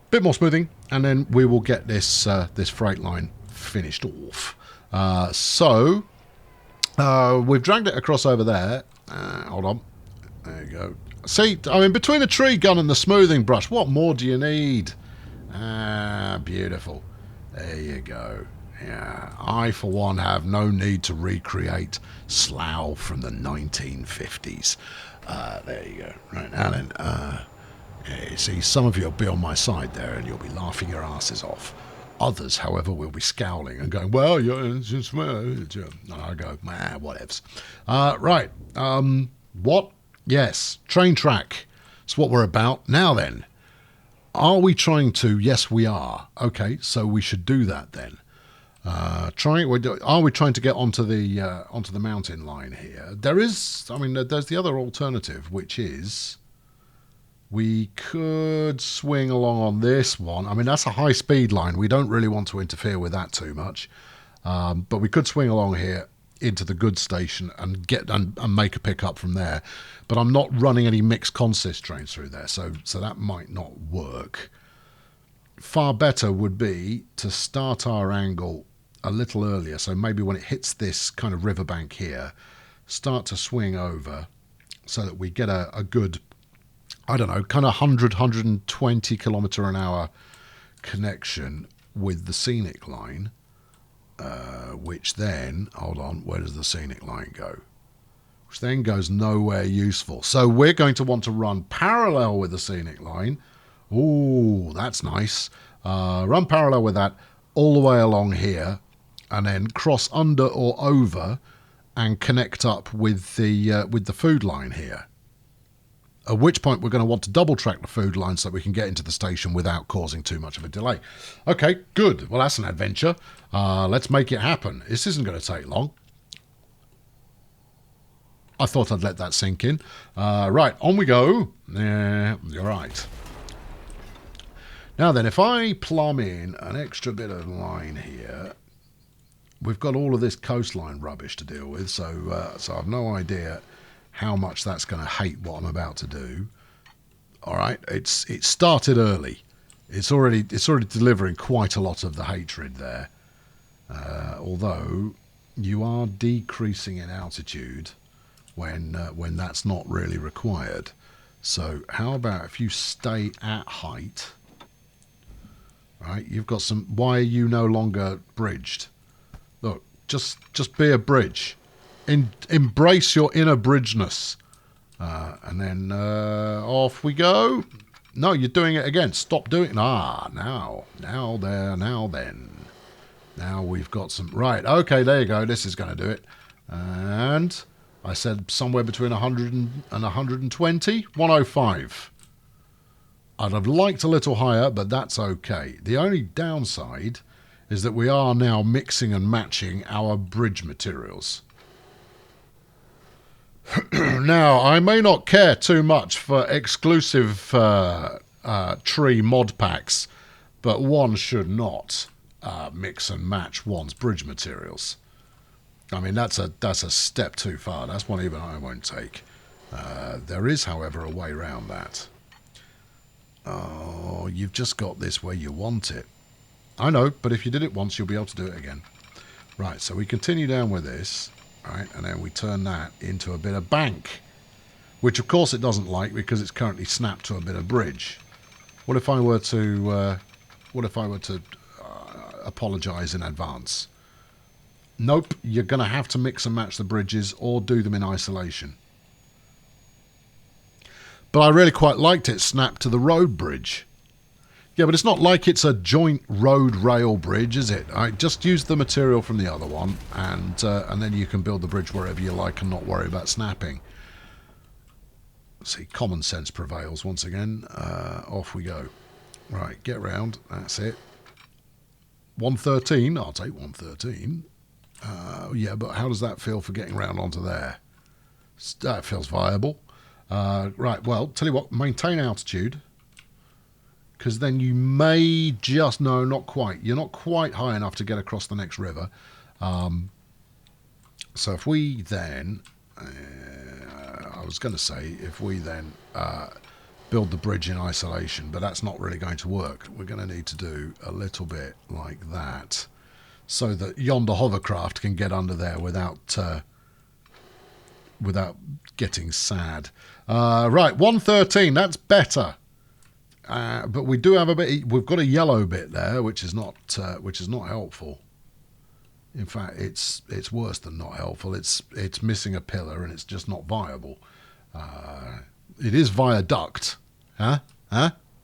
S1: Bit more smoothing, and then we will get this freight line finished off. So we've dragged it across over there. Hold on. There you go. See, I mean, between the tree gun and the smoothing brush, what more do you need? Beautiful. There you go. Yeah, I for one have no need to recreate Slough from the 1950s. There you go. Right now then, you see, some of you will be on my side there and you'll be laughing your asses off. Others, however, will be scowling and going, well, I go, whatevs. Right. What? Yes, train track. That's what we're about. Now then, are we trying to? Yes, we are. Okay, so we should do that then. Are we trying to get onto the mountain line here? There's the other alternative, which is We could swing along on this one. I mean, that's a high-speed line. We don't really want to interfere with that too much. But we could swing along here into the goods station and and make a pickup from there. But I'm not running any mixed consist trains through there, so that might not work. Far better would be to start our angle a little earlier. So maybe when it hits this kind of riverbank here, start to swing over so that we get a good, I don't know, kind of 100, 120 kilometre an hour connection with the scenic line. Which then, hold on, where does the scenic line go? Which then goes nowhere useful. So we're going to want to run parallel with the scenic line. Ooh, that's nice. Run parallel with that all the way along here, and then cross under or over and connect up with the food line here. At which point we're going to want to double track the food line so that we can get into the station without causing too much of a delay. Okay, good. Well, that's an adventure. Let's make it happen. This isn't going to take long. I thought I'd let that sink in. Right, on we go. Yeah, you're right. Now then, if I plumb in an extra bit of line here, we've got all of this coastline rubbish to deal with, so I've no idea how much that's going to hate what I'm about to do. All right, it started early. It's already delivering quite a lot of the hatred there. Although you are decreasing in altitude when that's not really required. So how about if you stay at height? Right, you've got some. Why are you no longer bridged? Look, just be a bridge. Embrace your inner bridgeness. And then off we go. No, you're doing it again. Stop doing it. Now then. Now we've got some. Right, okay, there you go. This is going to do it. And I said somewhere between 100 and 120. 105. I'd have liked a little higher, but that's okay. The only downside is that we are now mixing and matching our bridge materials. Now, I may not care too much for exclusive tree mod packs, but one should not mix and match one's bridge materials. I mean, that's a step too far. That's one even I won't take. There is, however, a way around that. Oh, you've just got this where you want it. I know, but if you did it once, you'll be able to do it again. Right, so we continue down with this. Right, and then we turn that into a bit of bank, which of course it doesn't like because it's currently snapped to a bit of bridge. What if I were to apologise in advance? Nope, you're going to have to mix and match the bridges or do them in isolation. But I really quite liked it snapped to the road bridge. Yeah, but it's not like it's a joint road rail bridge, is it? I just use the material from the other one, and then you can build the bridge wherever you like and not worry about snapping. See, common sense prevails once again. Off we go. Right, get round. That's it. 113. I'll take 113. Yeah, but how does that feel for getting round onto there? That feels viable. Right, well, tell you what, maintain altitude. Because then you may just... No, not quite. You're not quite high enough to get across the next river. So if we then... I was going to say, if we then build the bridge in isolation, but that's not really going to work. We're going to need to do a little bit like that, so that yonder hovercraft can get under there without getting sad. Right, 113, that's better. But we do have a bit. We've got a yellow bit there, which is not helpful. In fact, it's worse than not helpful. It's missing a pillar, and it's just not viable. It is viaduct, huh?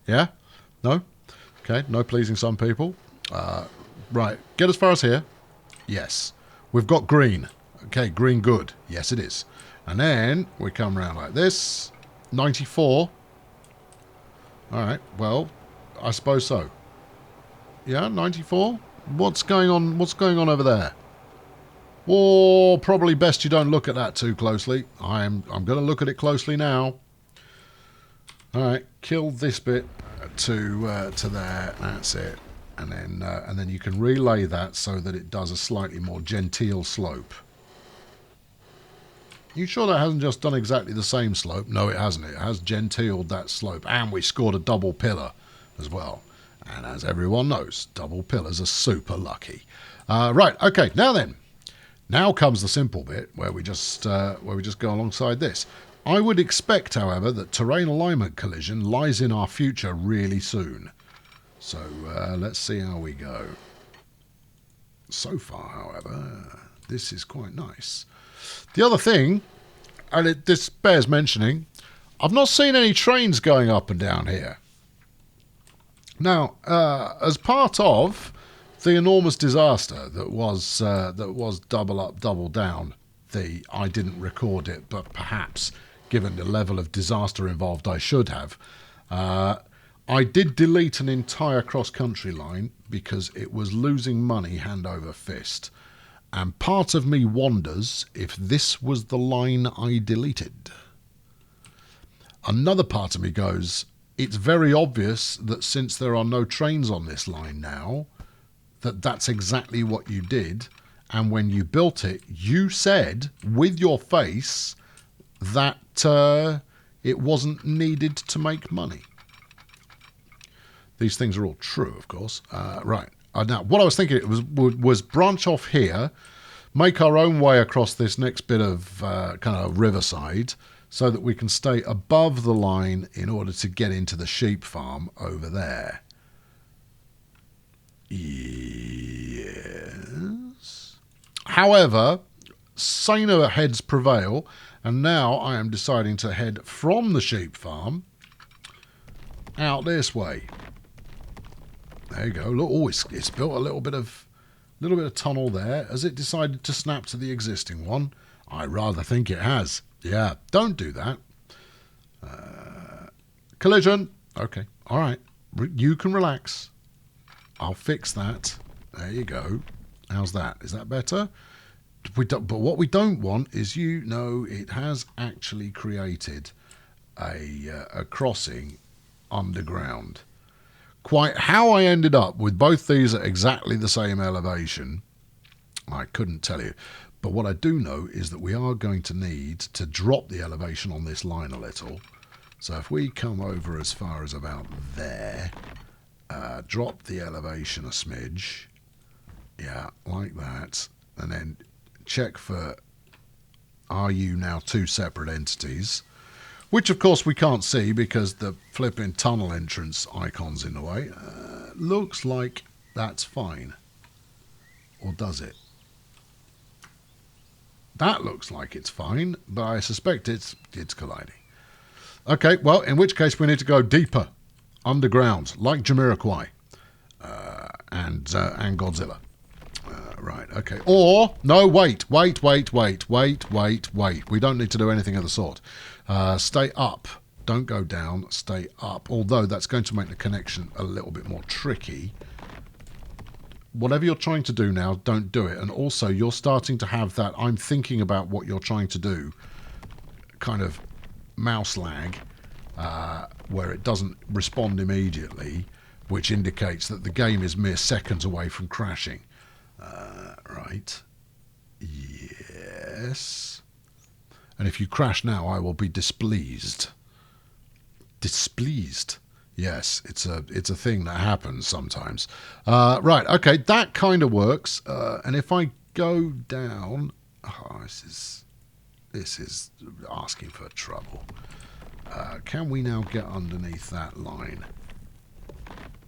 S1: Yeah? No? Okay. No pleasing some people. Right. Get as far as here. Yes. We've got green. Okay. Green. Good. Yes, it is. And then we come around like this. 94. All right, well, I suppose so. Yeah, 94? What's going on? What's going on over there? Oh, probably best you don't look at that too closely. I'm going to look at it closely now. Alright, kill this bit to there, that's it. And then you can relay that so that it does a slightly more genteel slope. You sure that hasn't just done exactly the same slope? No, it hasn't. It has genteeled that slope. And we scored a double pillar as well. And as everyone knows, double pillars are super lucky. Right, okay, now then. Now comes the simple bit where we just go alongside this. I would expect, however, that terrain alignment collision lies in our future really soon. So let's see how we go. So far, however, this is quite nice. The other thing, and this bears mentioning, I've not seen any trains going up and down here. Now, as part of the enormous disaster that was double up, double down, I didn't record it, but perhaps, given the level of disaster involved, I should have. I did delete an entire cross-country line because it was losing money hand over fist. And part of me wonders if this was the line I deleted. Another part of me goes, it's very obvious that since there are no trains on this line now, that's exactly what you did. And when you built it, you said with your face that it wasn't needed to make money. These things are all true, of course. Right. Now, what I was thinking was branch off here, make our own way across this next bit of kind of riverside so that we can stay above the line in order to get into the sheep farm over there. Yes. However, saner heads prevail, and now I am deciding to head from the sheep farm out this way. There you go. Look, oh, it's built a little bit of tunnel there. Has it decided to snap to the existing one? I rather think it has. Yeah, don't do that. Collision. Okay, all right. You can relax. I'll fix that. There you go. How's that? Is that better? But what we don't want is, it has actually created a crossing underground. Quite how I ended up with both these at exactly the same elevation, I couldn't tell you. But what I do know is that we are going to need to drop the elevation on this line a little. So if we come over as far as about there, drop the elevation a smidge, yeah, like that, and then check for, are you now two separate entities? Which, of course, we can't see because the flipping tunnel entrance icon's in the way. Looks like that's fine. Or does it? That looks like it's fine, but I suspect it's colliding. Okay, well, in which case we need to go deeper, underground, like Jamiroquai and Godzilla. Right, okay. Or, no, wait. We don't need to do anything of the sort. Stay up. Don't go down. Stay up. Although that's going to make the connection a little bit more tricky. Whatever you're trying to do now, don't do it. And also, you're starting to have that I'm thinking about what you're trying to do kind of mouse lag, where it doesn't respond immediately, which indicates that the game is mere seconds away from crashing. Right. Yes. And if you crash now, I will be displeased. Displeased. Yes, it's a thing that happens sometimes. Right, okay, that kind of works. And if I go down, this is asking for trouble. Can we now get underneath that line?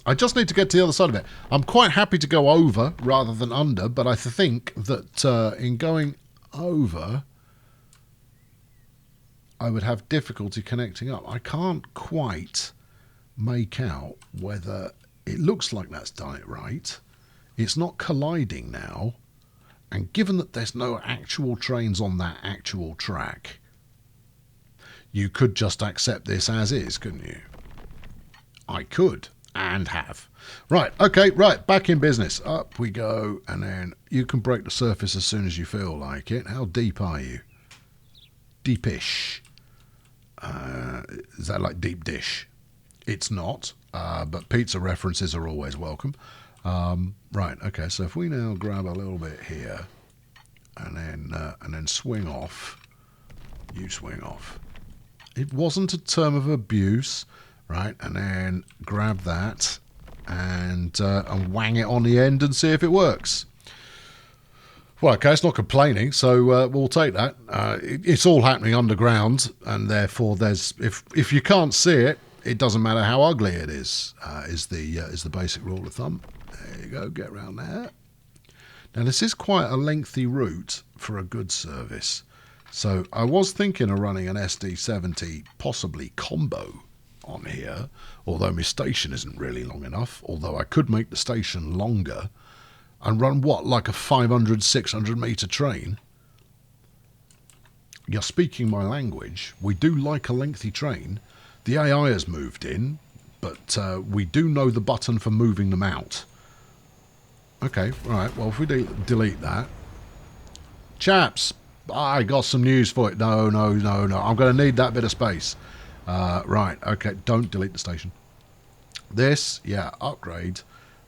S1: I just need to get to the other side of it. I'm quite happy to go over rather than under, but I think that in going over, I would have difficulty connecting up. I can't quite make out whether it looks like that's done it right. It's not colliding now, and given that there's no actual trains on that actual track, you could just accept this as is, couldn't you? I could. And have. Right, okay, right, back in business. Up we go, and then you can break the surface as soon as you feel like it. How deep are you? Deepish. Is that like deep dish? It's not, but pizza references are always welcome. Right, okay, so if we now grab a little bit here and then swing off, you swing off. It wasn't a term of abuse, right? And then grab that and wang it on the end and see if it works. Well, okay, it's not complaining, so we'll take that. It's all happening underground, and therefore there's if you can't see it, it doesn't matter how ugly it is the basic rule of thumb. There you go, get around there. Now this is quite a lengthy route for a good service, so I was thinking of running an SD70 possibly combo on here, although my station isn't really long enough, although I could make the station longer and run what, like a 500, 600 metre train? You're speaking my language. We do like a lengthy train. The AI has moved in, but we do know the button for moving them out. Okay, right, well, if we delete that. Chaps, I got some news for it. No, I'm going to need that bit of space. Right, okay, don't delete the station. This, yeah, upgrade.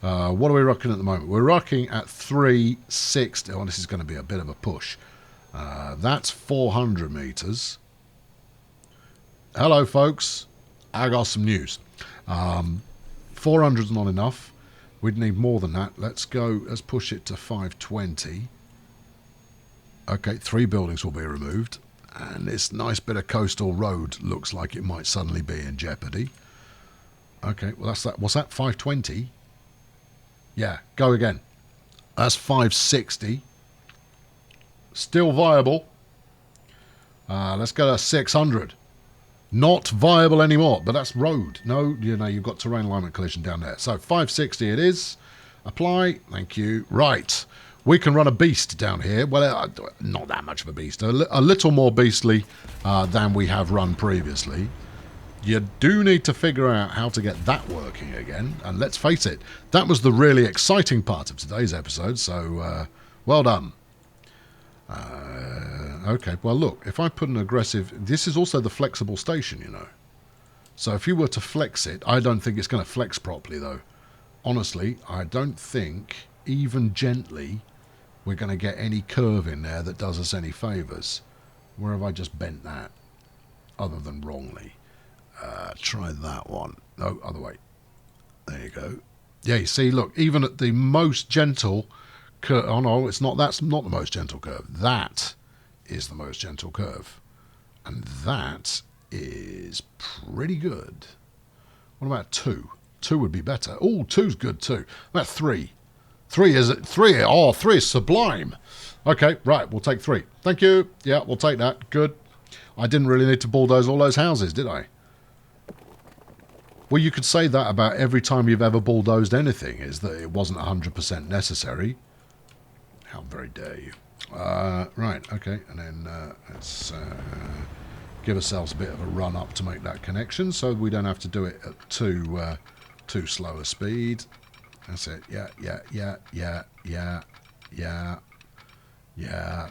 S1: What are we rocking at the moment? We're rocking at 360. Oh, this is going to be a bit of a push. That's 400 metres. Hello, folks. I got some news. 400's not enough. We'd need more than that. Let's push it to 520. Okay, 3 buildings will be removed. And this nice bit of coastal road looks like it might suddenly be in jeopardy. Okay, well, that's that. What's that, 520? Yeah, go again. That's 560. Still viable. Let's go to 600. Not viable anymore, but that's road. No, you've got terrain alignment collision down there. So 560 it is. Apply. Thank you. Right. We can run a beast down here. Well, not that much of a beast. A little more beastly than we have run previously. You do need to figure out how to get that working again. And let's face it, that was the really exciting part of today's episode. So, well done. Okay, well, look, if I put an aggressive... This is also the flexible station, So if you were to flex it, I don't think it's going to flex properly, though. Honestly, I don't think, even gently, we're going to get any curve in there that does us any favours. Where have I just bent that? Other than wrongly. Try that one. No, other way. There you go. Yeah, you see, look, even at the most gentle curve... Oh, no, that's not the most gentle curve. That is the most gentle curve. And that is pretty good. What about 2? 2 would be better. Oh, 2's good too. What about 3? 3 is... 3? Oh, 3 is sublime. Okay, right, we'll take 3. Thank you. Yeah, we'll take that. Good. I didn't really need to bulldoze all those houses, did I? Well, you could say that about every time you've ever bulldozed anything, is that it wasn't 100% necessary. How very dare you. Right, okay, and then let's give ourselves a bit of a run up to make that connection, so we don't have to do it at too slow a speed. That's it. Yeah,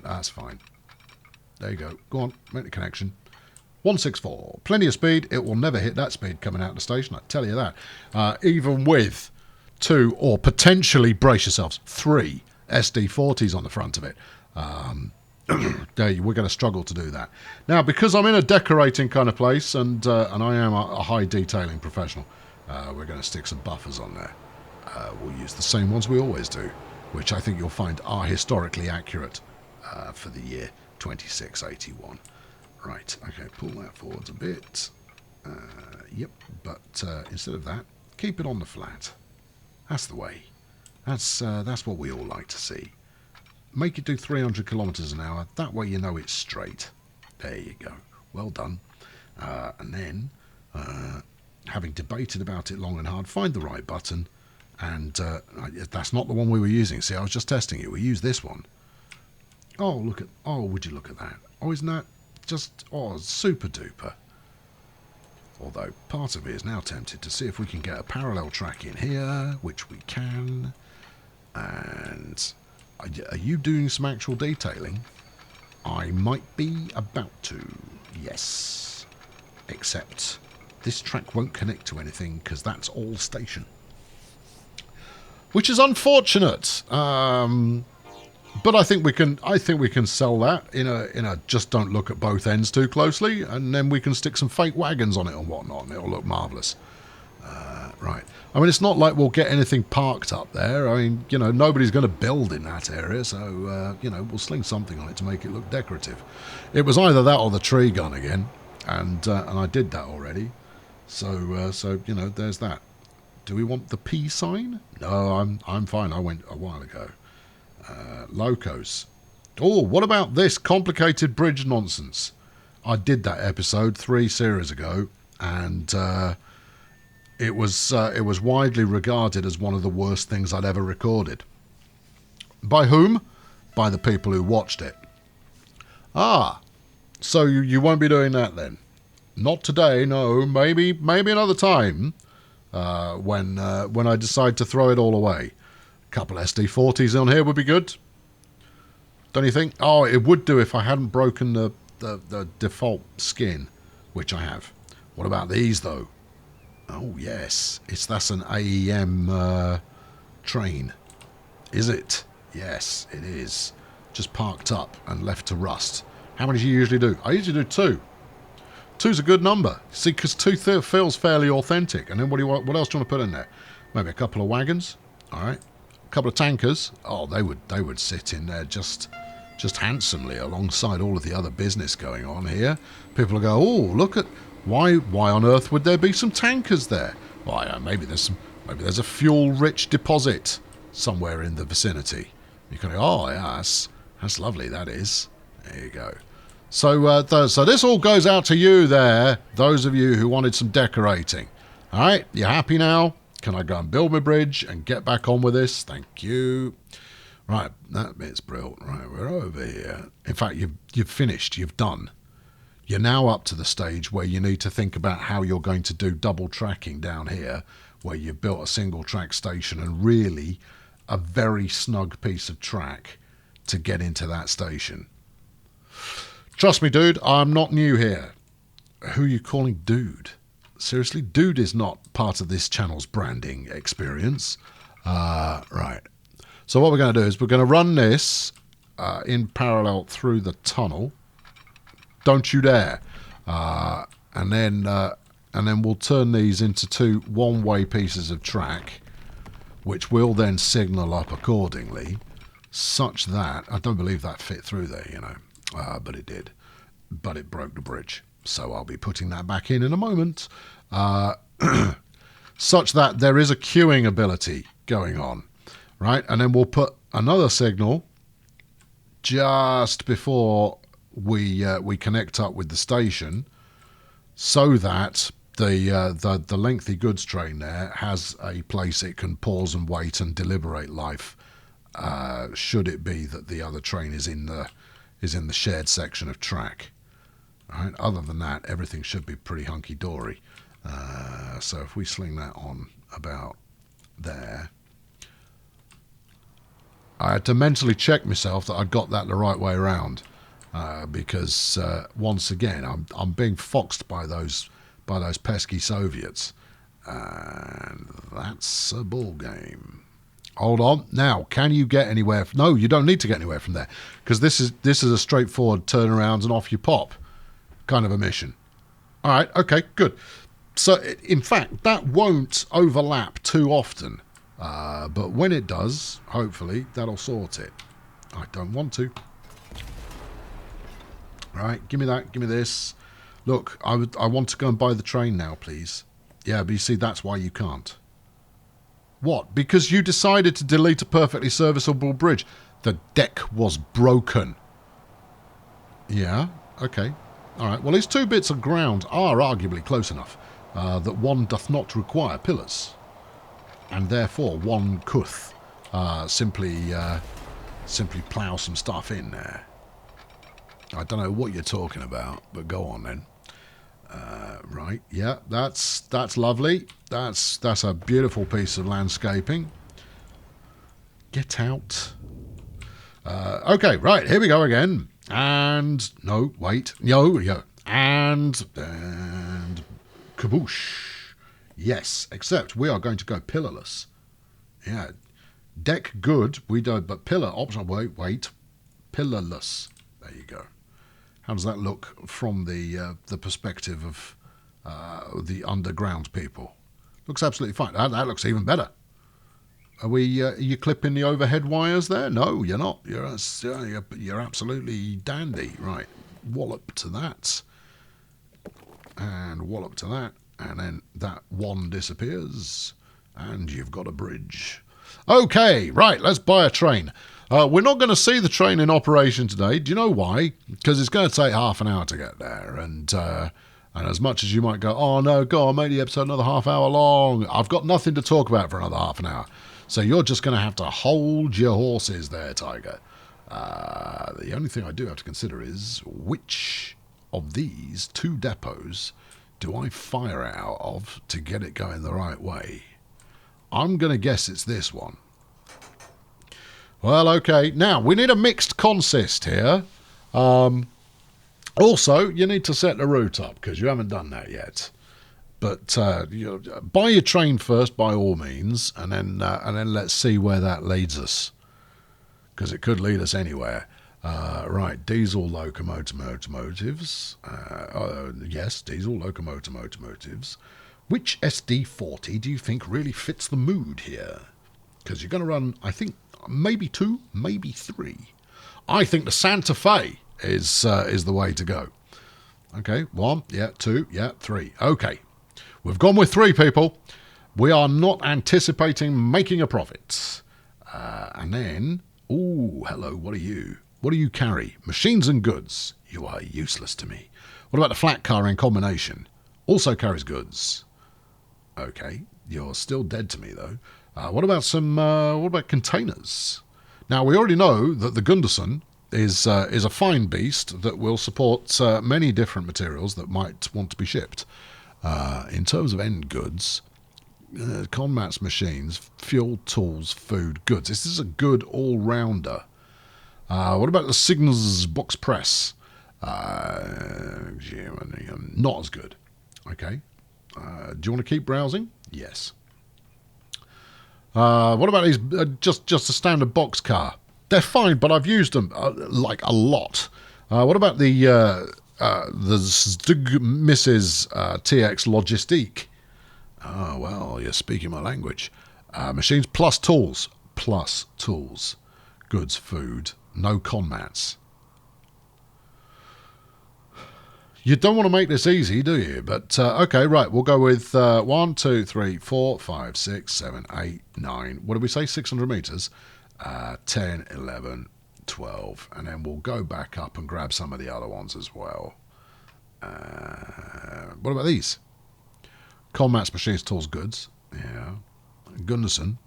S1: that's fine. There you go. Go on, make the connection. 164. Plenty of speed. It will never hit that speed coming out of the station, I tell you that. Even with 2, or potentially, brace yourselves, 3 SD40s on the front of it. We're going to struggle to do that. Now, because I'm in a decorating kind of place, and I am a high detailing professional, we're going to stick some buffers on there. We'll use the same ones we always do, which I think you'll find are historically accurate for the year 2681. Right, okay, pull that forwards a bit. Yep, but instead of that, keep it on the flat. That's the way. That's what we all like to see. Make it do 300 kilometers an hour. That way you know it's straight. There you go. Well done. And then, having debated about it long and hard, find the right button. And that's not the one we were using. See, I was just testing it. We used this one. Oh, look at... Oh, would you look at that? Oh, isn't that just... Oh, super duper. Although, part of me is now tempted to see if we can get a parallel track in here, which we can. And... Are you doing some actual detailing? I might be about to. Yes. Except this track won't connect to anything because that's all station. Which is unfortunate. But I think we can sell that in a just don't look at both ends too closely, and then we can stick some fake wagons on it and whatnot, and it'll look marvellous. Right. I mean, it's not like we'll get anything parked up there. I mean, you know, nobody's going to build in that area, so, you know, we'll sling something on it to make it look decorative. It was either that or the tree gun again, and I did that already. So, you know, there's that. Do we want the P sign? No, I'm fine. I went a while ago. Locos. Oh, what about this complicated bridge nonsense? I did that episode 3 series ago, and it was widely regarded as one of the worst things I'd ever recorded. By whom? By the people who watched it. Ah, so you won't be doing that then? Not today, no. Maybe another time. When I decide to throw it all away. A couple SD40s on here would be good. Don't you think? Oh, it would do if I hadn't broken the default skin, which I have. What about these, though? Oh, yes. That's an AEM train. Is it? Yes, it is. Just parked up and left to rust. How many do you usually do? I usually do 2. 2's a good number. See, because 2 feels fairly authentic. And then what else do you want to put in there? Maybe a couple of wagons. All right. A couple of tankers. Oh, they would sit in there just handsomely alongside all of the other business going on here. People will go, oh, look at why on earth would there be some tankers there? Why, maybe there's a fuel-rich deposit somewhere in the vicinity. You can go, oh, yeah, that's lovely. That is. There you go. So this all goes out to you there, those of you who wanted some decorating. All right, you happy now? Can I go and build my bridge and get back on with this? Thank you. Right, that bit's brilliant. Right, we're over here. In fact, you've finished. You've done. You're now up to the stage where you need to think about how you're going to do double tracking down here, where you've built a single track station and really a very snug piece of track to get into that station. Trust me, dude, I'm not new here. Who are you calling dude? Seriously, dude is not part of this channel's branding experience. Right. So what we're going to do is we're going to run this in parallel through the tunnel. Don't you dare. And then we'll turn these into 2 one-way pieces of track, which will then signal up accordingly, such that I don't believe that fit through there, you know. But it did. But it broke the bridge. So I'll be putting that back in a moment. Such that there is a queuing ability going on. Right? And then we'll put another signal just before we connect up with the station, so that the lengthy goods train there has a place it can pause and wait and deliberate life, should it be that the other train is in the shared section of track. Right? Other than that, everything should be pretty hunky-dory. So if we sling that on about there, I had to mentally check myself that I'd got that the right way around, because once again I'm being foxed by those pesky Soviets, and that's a ball game. Hold on. Now, can you get anywhere? No, you don't need to get anywhere from there, because this is a straightforward turnaround and off you pop kind of a mission. All right. Okay. Good. So, in fact, that won't overlap too often, but when it does, hopefully that'll sort it. I don't want to. All right. Give me that. Give me this. Look, I want to go and buy the train now, please. Yeah, but you see, that's why you can't. What? Because you decided to delete a perfectly serviceable bridge. The deck was broken. Yeah, okay. All right, well, these 2 bits of ground are arguably close enough that one doth not require pillars. And therefore, one could simply plough some stuff in there. I don't know what you're talking about, but go on then. Right, yeah, that's lovely. That's a beautiful piece of landscaping. Get out. Okay, right, here we go again. And no, wait, no, and Kaboosh. Yes, except we are going to go pillarless. Yeah. Deck good, we don't, but pillar option. Wait. Pillarless. There you go. How does that look from the perspective of the underground people? Looks absolutely fine. That looks even better. Are you clipping the overhead wires there? No, you're not. You're absolutely dandy. Right. Wallop to that. And wallop to that. And then that one disappears. And you've got a bridge. Okay, right, let's buy a train. We're not going to see the train in operation today. Do you know why? Because it's going to take half an hour to get there. And as much as you might go, oh no, go on, make the episode another half hour long. I've got nothing to talk about for another half an hour. So you're just going to have to hold your horses there, Tiger. The only thing I do have to consider is which of these two depots do I fire out of to get it going the right way? I'm going to guess it's this one. Well, okay. Now, we need a mixed consist here. Also, you need to set the route up, because you haven't done that yet. But buy your train first, by all means, and then let's see where that leads us. Because it could lead us anywhere. Right, diesel locomotives. Yes, diesel locomotives. Which SD40 do you think really fits the mood here? Because you're going to run, I think, maybe 2, maybe 3. I think the Santa Fe is the way to go. Okay, 1, yeah, 2, yeah, 3. Okay, we've gone with 3, people. We are not anticipating making a profit. And then, ooh, hello, what are you? What do you carry? Machines and goods. You are useless to me. What about the flat car in combination? Also carries goods. Okay, you're still dead to me, though. What about containers? Now, we already know that the Gunderson is a fine beast that will support many different materials that might want to be shipped. In terms of end goods, Conmat's machines, fuel, tools, food, goods. This is a good all-rounder. What about the Signals box press? Not as good. Okay. Do you want to keep browsing? Yes. What about these? Just a standard box car. They're fine, but I've used them like a lot. What about the Stug Mrs. TX Logistique? Oh, well, you're speaking my language. Machines plus tools. Plus tools. Goods, food. No conmats. You don't want to make this easy, do you? But, okay, right, we'll go with 1, 2, 3, 4, 5, 6, 7, 8, 9. What did we say? 600 metres? 10, 11, 12. And then we'll go back up and grab some of the other ones as well. What about these? Conmats, machines, tools, goods. Yeah. Gunderson.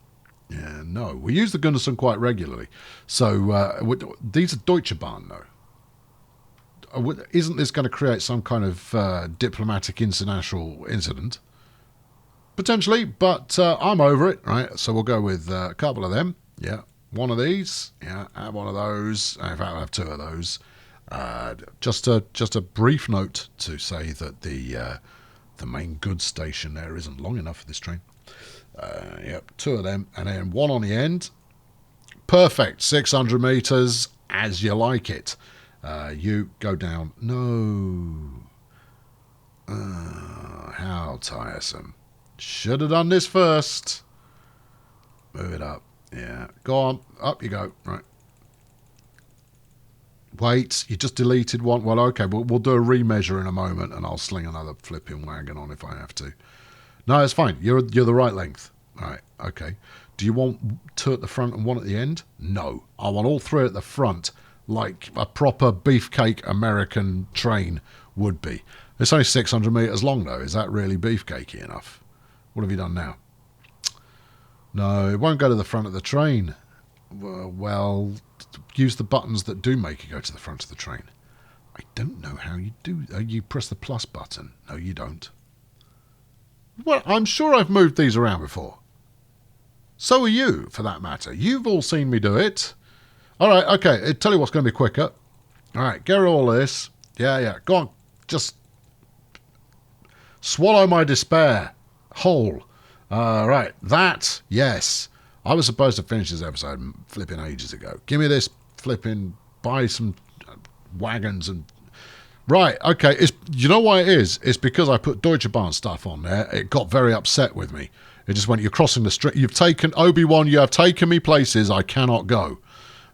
S1: Yeah, no. We use the Gunderson quite regularly. So, these are Deutsche Bahn, though. Isn't this going to create some kind of diplomatic international incident? Potentially, but I'm over it, right? So we'll go with a couple of them. Yeah, one of these. Yeah, have one of those. In fact, I'll have 2 of those. Just a brief note to say that the main goods station there isn't long enough for this train. Yep, 2 of them, and then 1 on the end. Perfect, 600 metres, as you like it. You go down. No. How tiresome. Should have done this first. Move it up. Yeah. Go on. Up you go. Right. Wait. You just deleted one. Well, okay. We'll do a remeasure in a moment, and I'll sling another flipping wagon on if I have to. No, it's fine. You're the right length. All right. Okay. Do you want 2 at the front and 1 at the end? No. I want all 3 at the front, like a proper beefcake American train would be. It's only 600 metres long, though. Is that really beefcakey enough? What have you done now? No, it won't go to the front of the train. Well, use the buttons that do make it go to the front of the train. I don't know how you do. You press the plus button. No, you don't. Well, I'm sure I've moved these around before. So are you, for that matter. You've all seen me do it. All right, okay. I'll tell you what's going to be quicker. All right, get rid of all this. Yeah. Go on. Just Swallow my despair. Whole. Right. That, yes. I was supposed to finish this episode flipping ages ago. Give me this flipping, buy some wagons and... Right, okay. You know why it is? It's because I put Deutsche Bahn stuff on there. It got very upset with me. It just went, you're crossing the street. You've taken, Obi-Wan, you have taken me places I cannot go.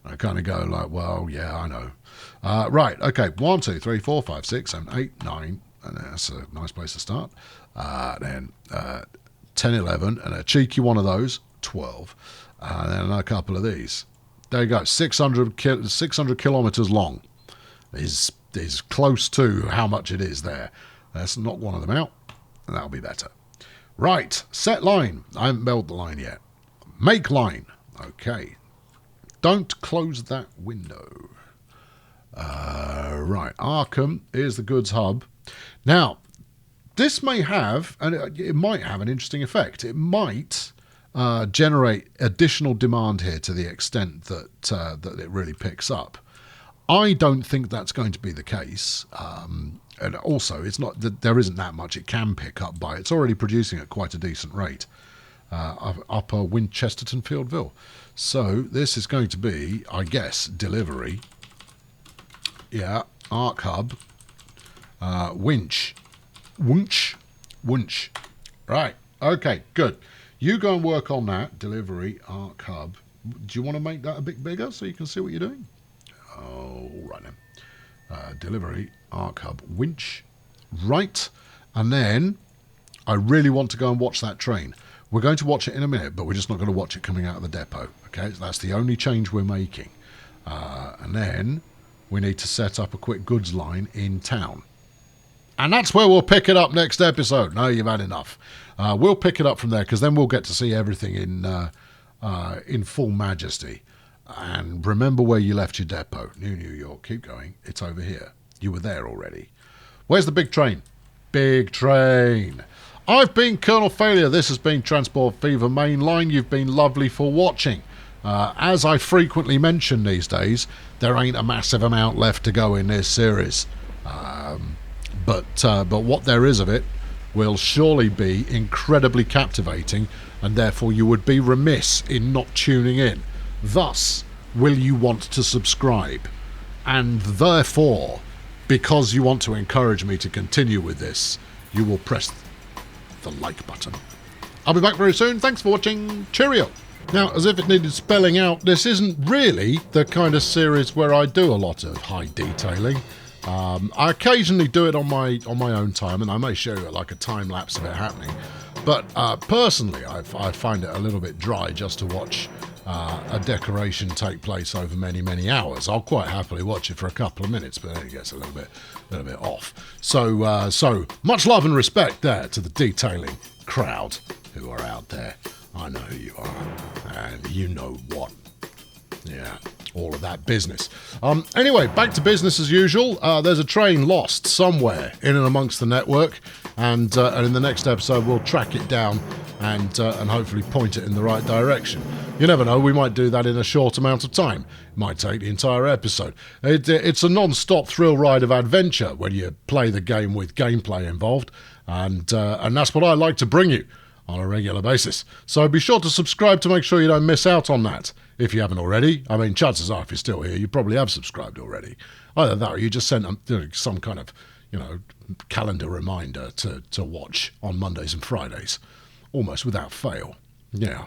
S1: I kind of go like, well, yeah, I know. Right, okay. 1, 2, 3, 4, 5, 6, 7, 8, 9. And that's a nice place to start. Then 10, 11, and a cheeky one of those, 12. And then a couple of these. There you go. 600 kilometres long is close to how much it is there. Let's knock one of them out, and that'll be better. Right, set line. I haven't built the line yet. Make line. Okay. Don't close that window. Right, Arkham is the goods hub. Now, this may have, and it might have an interesting effect. It might generate additional demand here to the extent that it really picks up. I don't think that's going to be the case. And also, it's not that there isn't that much it can pick up by. It's already producing at quite a decent rate. Upper Winchestertonfieldville. So this is going to be, I guess, delivery. Yeah, Arc Hub. Winch. Right, okay, good. You go and work on that. Delivery, Arc Hub. Do you want to make that a bit bigger so you can see what you're doing? Oh, right then. Delivery, Arc Hub, winch. Right, and then I really want to go and watch that train. We're going to watch it in a minute, but we're just not going to watch it coming out of the depot. Okay, so that's the only change we're making. And then we need to set up a quick goods line in town. And that's where we'll pick it up next episode. No, you've had enough. We'll pick it up from there, because then we'll get to see everything in full majesty. And remember where you left your depot. New York. Keep going. It's over here. You were there already. Where's the big train? Big train. I've been Colonel Failure. This has been Transport Fever Mainline. You've been lovely for watching. As I frequently mention these days, there ain't a massive amount left to go in this series. But what there is of it will surely be incredibly captivating, and therefore you would be remiss in not tuning in. Thus, will you want to subscribe? And therefore, because you want to encourage me to continue with this, you will press the like button. I'll be back very soon. Thanks for watching. Cheerio. Now, as if it needed spelling out, this isn't really the kind of series where I do a lot of high detailing. I occasionally do it on my own time, and I may show you like a time lapse of it happening. But personally, I find it a little bit dry just to watch a decoration take place over many, many hours. I'll quite happily watch it for a couple of minutes, but then it gets a little bit off. So much love and respect there to the detailing crowd who are out there. I know who you are, and you know what. Yeah, all of that business. Anyway, back to business as usual. There's a train lost somewhere in and amongst the network, and in the next episode we'll track it down and hopefully point it in the right direction. You never know, we might do that in a short amount of time. It might take the entire episode. It's a non-stop thrill ride of adventure when you play the game with gameplay involved, and that's what I like to bring you on a regular basis. So be sure to subscribe to make sure you don't miss out on that. If you haven't already, I mean, chances are if you're still here, you probably have subscribed already. Either that or you just sent some kind of, calendar reminder to watch on Mondays and Fridays, almost without fail. Yeah.